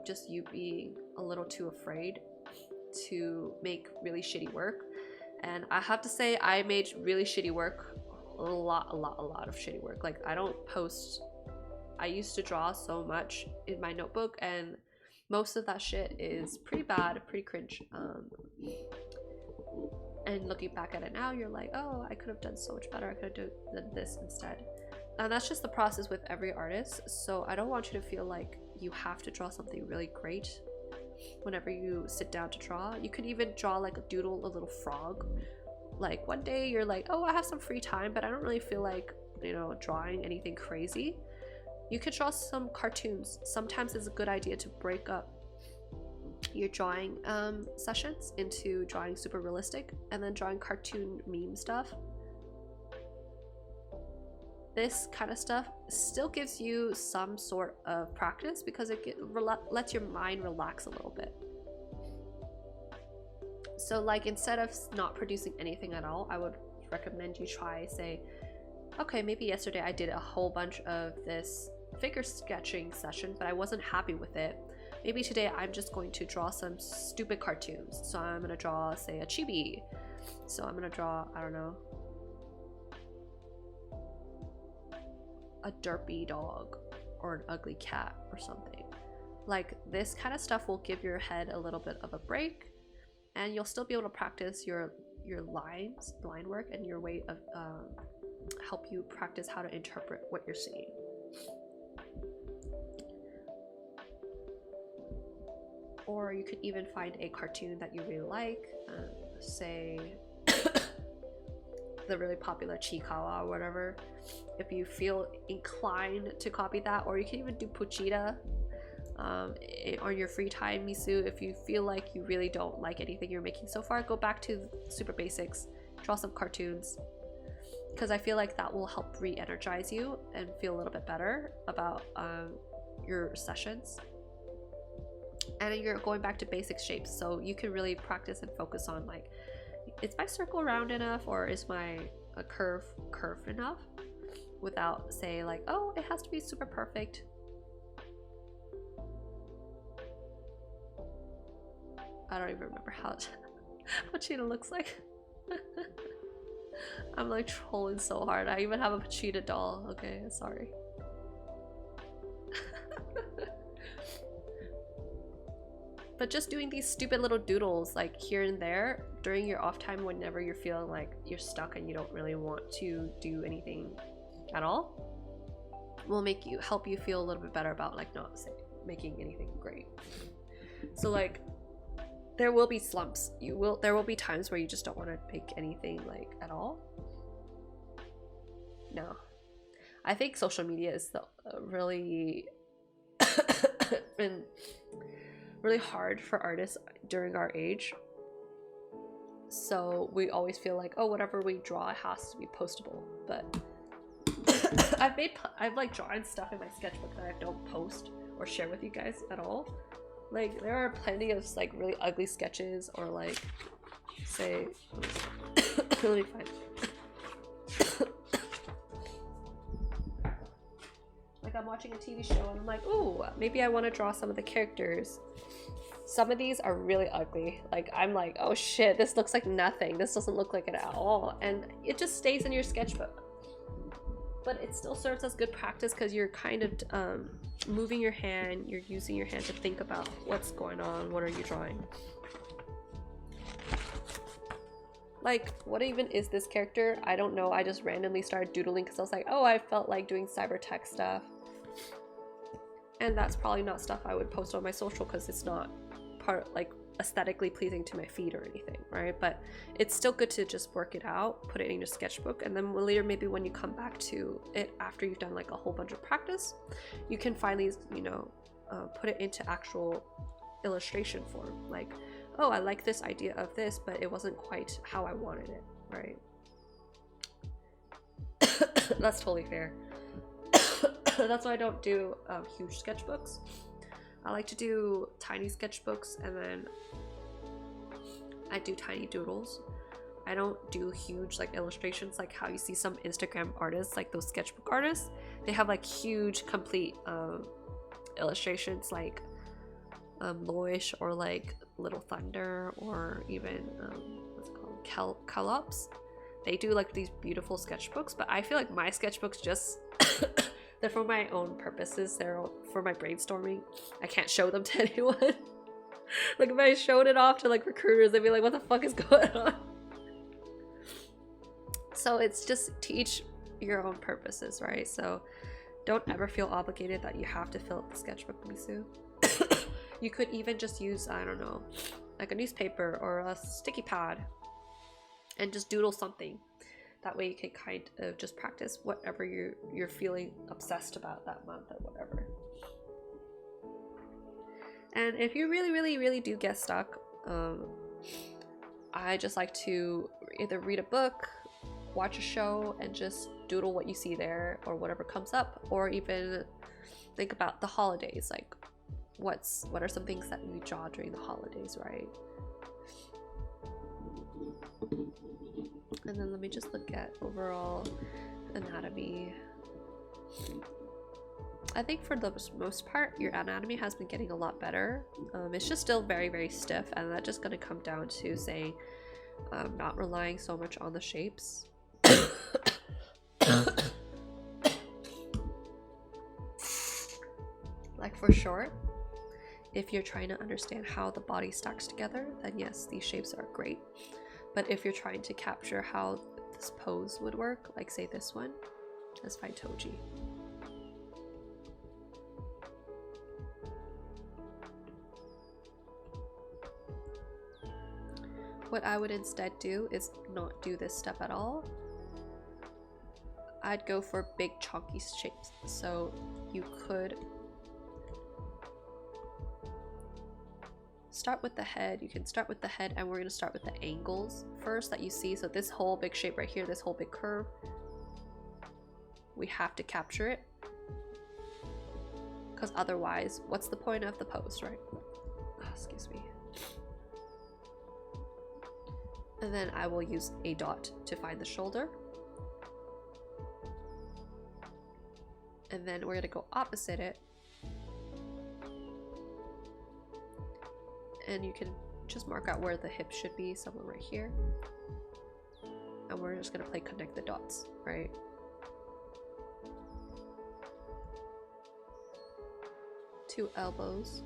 just you being a little too afraid to make really shitty work. And I have to say, I made really shitty work, a lot of shitty work. Like, I don't post, I used to draw so much in my notebook, and most of that shit is pretty bad, pretty cringe. And looking back at it now, you're like, oh, I could have done so much better. I could have done this instead. And that's just the process with every artist. So I don't want you to feel like you have to draw something really great whenever you sit down to draw. You could even draw like a doodle, a little frog. Like one day you're like, oh, I have some free time, but I don't really feel like, you know, drawing anything crazy. You could draw some cartoons. Sometimes it's a good idea to break up your drawing sessions into drawing super realistic and then drawing cartoon meme stuff. This kind of stuff still gives you some sort of practice because it lets your mind relax a little bit. So like instead of not producing anything at all, I would recommend you try, say, okay, maybe yesterday I did a whole bunch of this figure sketching session, but I wasn't happy with it. Maybe today I'm just going to draw some stupid cartoons. So I'm gonna draw, say, a chibi. So I'm gonna draw, I don't know, a derpy dog or an ugly cat or something. Like this kind of stuff will give your head a little bit of a break, and you'll still be able to practice your line work and your way of help you practice how to interpret what you're seeing. Or you could even find a cartoon that you really like, say the really popular Chikawa or whatever, if you feel inclined to copy that. Or you can even do Pochita on your free time, Misu. If you feel like you really don't like anything you're making so far, go back to super basics, draw some cartoons, because I feel like that will help re-energize you and feel a little bit better about your sessions. And then you're going back to basic shapes, so you can really practice and focus on, like, is my circle round enough, or is my curve curved enough, without say like, oh, it has to be super perfect. I don't even remember how Pochita looks like. I'm like trolling so hard. I even have a Pochita doll. Okay, sorry. But just doing these stupid little doodles like here and there during your off time, whenever you're feeling like you're stuck and you don't really want to do anything at all, will help you feel a little bit better about like not making anything great. So like there will be slumps. There will be times where you just don't want to make anything like at all. No, I think social media is really been really hard for artists during our age. So we always feel like, oh, whatever we draw has to be postable. But I've like drawn stuff in my sketchbook that I don't post or share with you guys at all. Like there are plenty of like really ugly sketches, or like say let me find like I'm watching a TV show and I'm like, ooh, maybe I want to draw some of the characters. Some of these are really ugly. Like I'm like, oh shit, this looks like nothing. This doesn't look like it at all. And it just stays in your sketchbook. But it still serves as good practice because you're kind of moving your hand. You're using your hand to think about what's going on. What are you drawing? Like, what even is this character? I don't know. I just randomly started doodling because I was like, oh, I felt like doing cybertech stuff. And that's probably not stuff I would post on my social because it's not like aesthetically pleasing to my feed or anything, right? But it's still good to just work it out, put it in your sketchbook, and then later, maybe when you come back to it after you've done like a whole bunch of practice, you can finally, you know, put it into actual illustration form. Like, oh, I like this idea of this, but it wasn't quite how I wanted it, right? That's totally fair. That's why I don't do huge sketchbooks. I like to do tiny sketchbooks, and then I do tiny doodles. I don't do huge like illustrations like how you see some Instagram artists, like those sketchbook artists. They have like huge complete illustrations like Loish or like Little Thunder, or even what's it called, Calops. They do like these beautiful sketchbooks, but I feel like my sketchbooks just they're for my own purposes. They're for my brainstorming. I can't show them to anyone. Like if I showed it off to like recruiters, they'd be like, what the fuck is going on? So it's just to each your own purposes, right? So don't ever feel obligated that you have to fill up the sketchbook, Misu. You could even just use, I don't know, like a newspaper or a sticky pad and just doodle something. That way you can kind of just practice whatever you're feeling obsessed about that month or whatever. And if you really do get stuck, I just like to either read a book, watch a show, and just doodle what you see there or whatever comes up, or even think about the holidays, like what are some things that you draw during the holidays, right? And then let me just look at overall anatomy. I think for the most part, your anatomy has been getting a lot better. It's just still very stiff, and that's just gonna come down to saying not relying so much on the shapes. Like for short, if you're trying to understand how the body stacks together, then yes, these shapes are great. But if you're trying to capture how this pose would work, like say this one, let's find Toji. What I would instead do is not do this step at all. I'd go for big chunky shapes. So you could start with the head. You can start with the head, and we're going to start with the angles first that you see. So this whole big shape right here, this whole big curve, we have to capture it, because otherwise what's the point of the pose, right? Oh, excuse me. And then I will use a dot to find the shoulder. And then we're going to go opposite it. And you can just mark out where the hip should be, somewhere right here. And we're just going to connect the dots, right? Two elbows.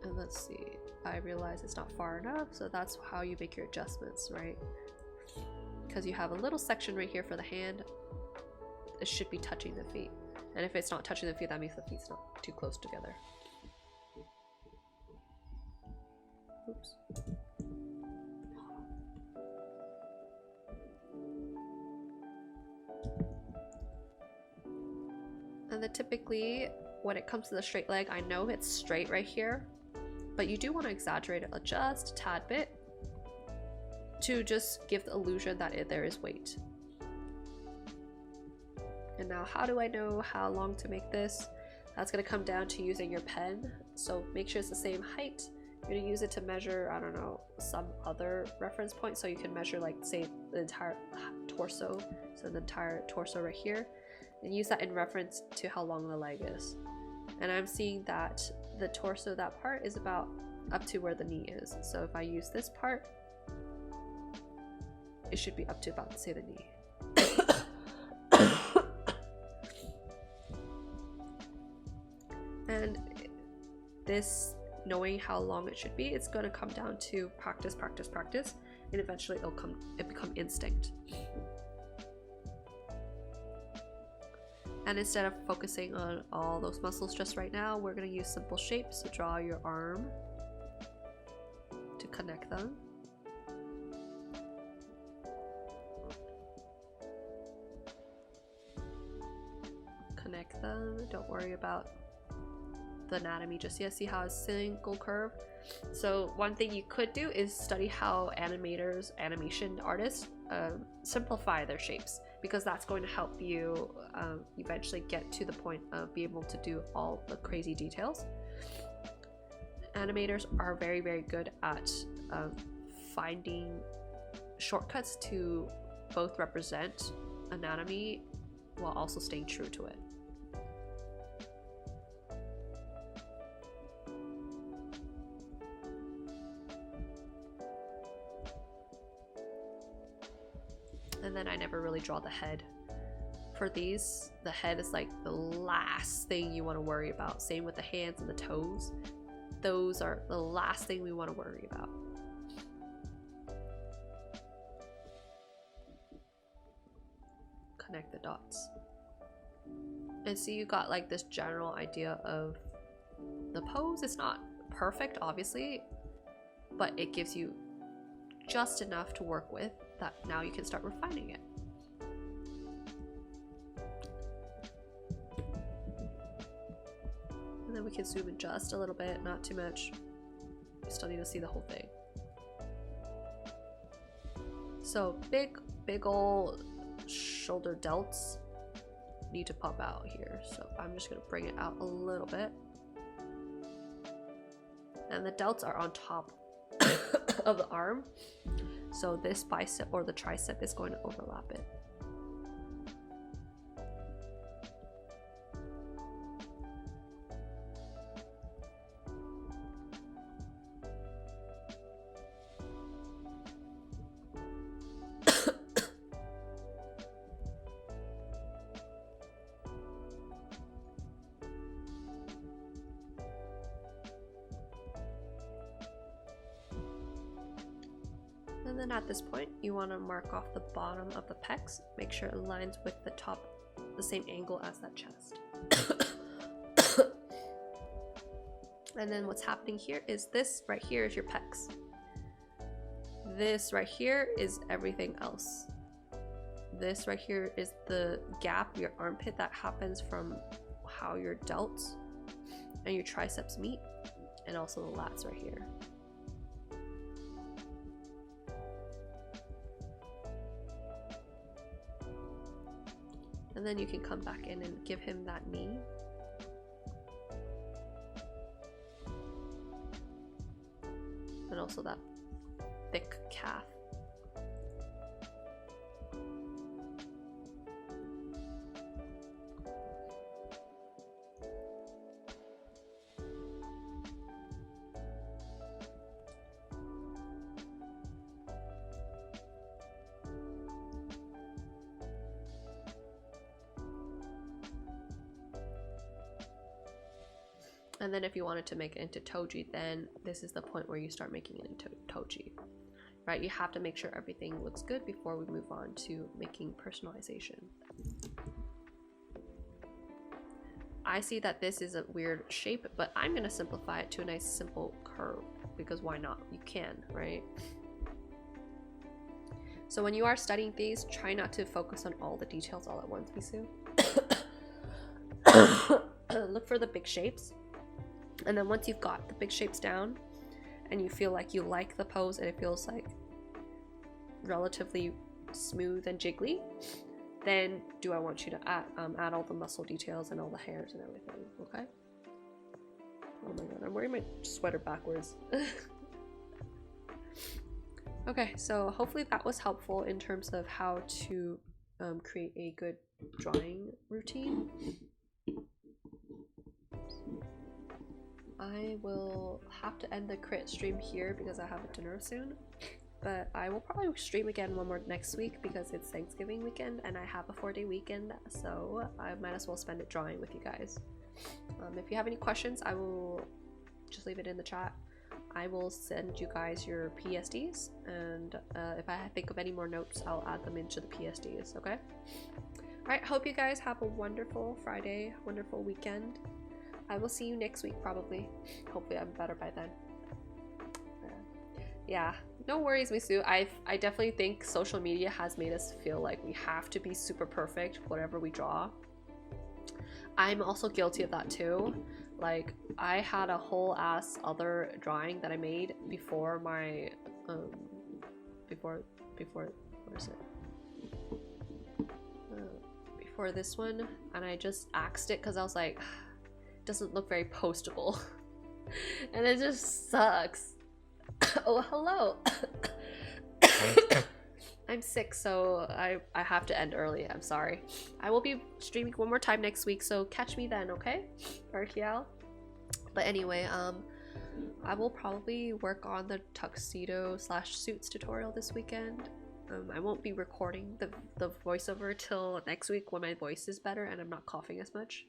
And let's see. I realize it's not far enough, so that's how you make your adjustments, right? Because you have a little section right here for the hand. It should be touching the feet, and if it's not touching the feet, that means the feet's not too close together. Oops. And then typically when it comes to the straight leg, I know it's straight right here, but you do want to exaggerate it just a tad bit to just give the illusion that there is weight. And now how do I know how long to make this? That's going to come down to using your pen. So make sure it's the same height. You're going to use it to measure, I don't know, some other reference point. So you can measure, like, say, the entire torso. So the entire torso right here. And use that in reference to how long the leg is. And I'm seeing that the torso, that part, is about up to where the knee is. So if I use this part, it should be up to about, say, the knee. And this, knowing how long it should be, it's going to come down to practice, and eventually it'll become instinct. And instead of focusing on all those muscles just right now, we're going to use simple shapes to draw your arm to connect them. Connect them. Don't worry about the anatomy just yet. See how it's single curve? So one thing you could do is study how animation artists simplify their shapes, because that's going to help you eventually get to the point of being able to do all the crazy details. Animators are very good at finding shortcuts to both represent anatomy while also staying true to it. And then I never really draw the head. For these, the head is like the last thing you want to worry about. Same with the hands and the toes. Those are the last thing we want to worry about. Connect the dots. And so you got like this general idea of the pose. It's not perfect, obviously, but it gives you just enough to work with that now you can start refining it. And then we can zoom in just a little bit, not too much. We still need to see the whole thing. So big ol' shoulder delts need to pop out here. So I'm just gonna bring it out a little bit. And the delts are on top of the arm. So this bicep or the tricep is going to overlap it. And then at this point, you want to mark off the bottom of the pecs. Make sure it aligns with the top, the same angle as that chest. And then what's happening here is this right here is your pecs. This right here is everything else. This right here is the gap, your armpit, that happens from how your delts and your triceps meet, and also the lats right here. And then you can come back in and give him that knee. And also that thick calf. And then if you wanted to make it into toji, then this is the point where you start making it into toji, right? You have to make sure everything looks good before we move on to making personalization. I see that this is a weird shape, but I'm gonna simplify it to a nice simple curve, because why not? You can, right? So when you are studying these, try not to focus on all the details all at once, Misu. Look for the big shapes. And then once you've got the big shapes down and you feel like you like the pose and it feels like relatively smooth and jiggly, then I want you to add all the muscle details and all the hairs and everything, okay? Oh my god, I'm wearing my sweater backwards. Okay, so hopefully that was helpful in terms of how to create a good drawing routine. I will have to end the crit stream here because I have a dinner soon, but I will probably stream again one more next week because it's Thanksgiving weekend and I have a 4-day weekend, so I might as well spend it drawing with you guys. If you have any questions, I will just leave it in the chat. I will send you guys your PSDs, and if I think of any more notes, I'll add them into the PSDs, okay? Alright, hope you guys have a wonderful Friday, wonderful weekend. I will see you next week probably. Hopefully I'm better by then. Yeah, no worries, Misu. I definitely think social media has made us feel like we have to be super perfect whatever we draw. I'm also guilty of that too. Like, I had a whole ass other drawing that I made before my before what is it? Before this one, and I just axed it because I was like, doesn't look very postable. And it just sucks. Oh, hello. I'm sick, so I have to end early. I'm sorry. I will be streaming one more time next week, so catch me then, okay? Arkiel. But anyway, I will probably work on the tuxedo/suits tutorial this weekend. I won't be recording the voiceover till next week when my voice is better and I'm not coughing as much.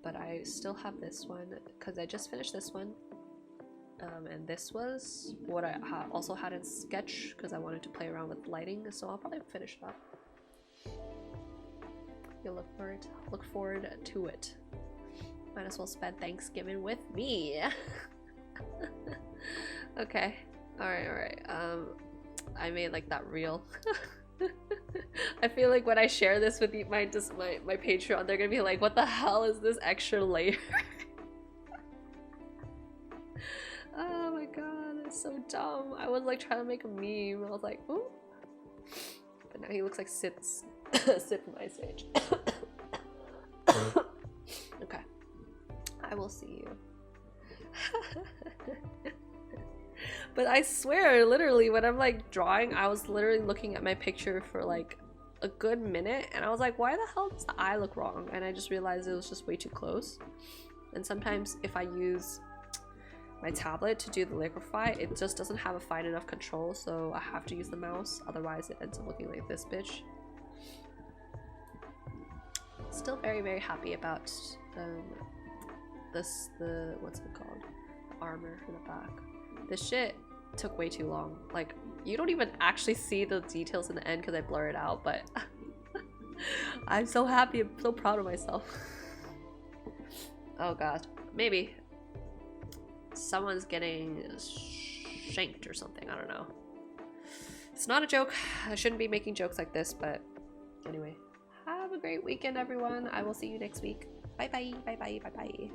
But I still have this one because I just finished this one. And this was what I also had in sketch because I wanted to play around with lighting, so I'll probably finish that. You'll look forward to it. Might as well spend Thanksgiving with me. Okay. Alright. I made like that reel. I feel like when I share this with you, my Patreon, they're gonna be like, what the hell is this extra layer? Oh my god, it's so dumb. I was like trying to make a meme. I was like, ooh. But now he looks like Sith from Ice Age. Okay. I will see you. But I swear, literally, when I'm like drawing, I was literally looking at my picture for like a good minute and I was like, why the hell does the eye look wrong? And I just realized it was just way too close. And sometimes if I use my tablet to do the liquify, it just doesn't have a fine enough control, so I have to use the mouse, otherwise it ends up looking like this bitch. Still very, very happy about the what's it called? The armor in the back. This shit took way too long. Like, you don't even actually see the details in the end because I blur it out, but I'm so happy, I'm so proud of myself. Oh god, maybe someone's getting shanked or something, I don't know. It's not a joke. I shouldn't be making jokes like this, but anyway. Have a great weekend, everyone. I will see you next week. Bye bye, bye bye, bye bye.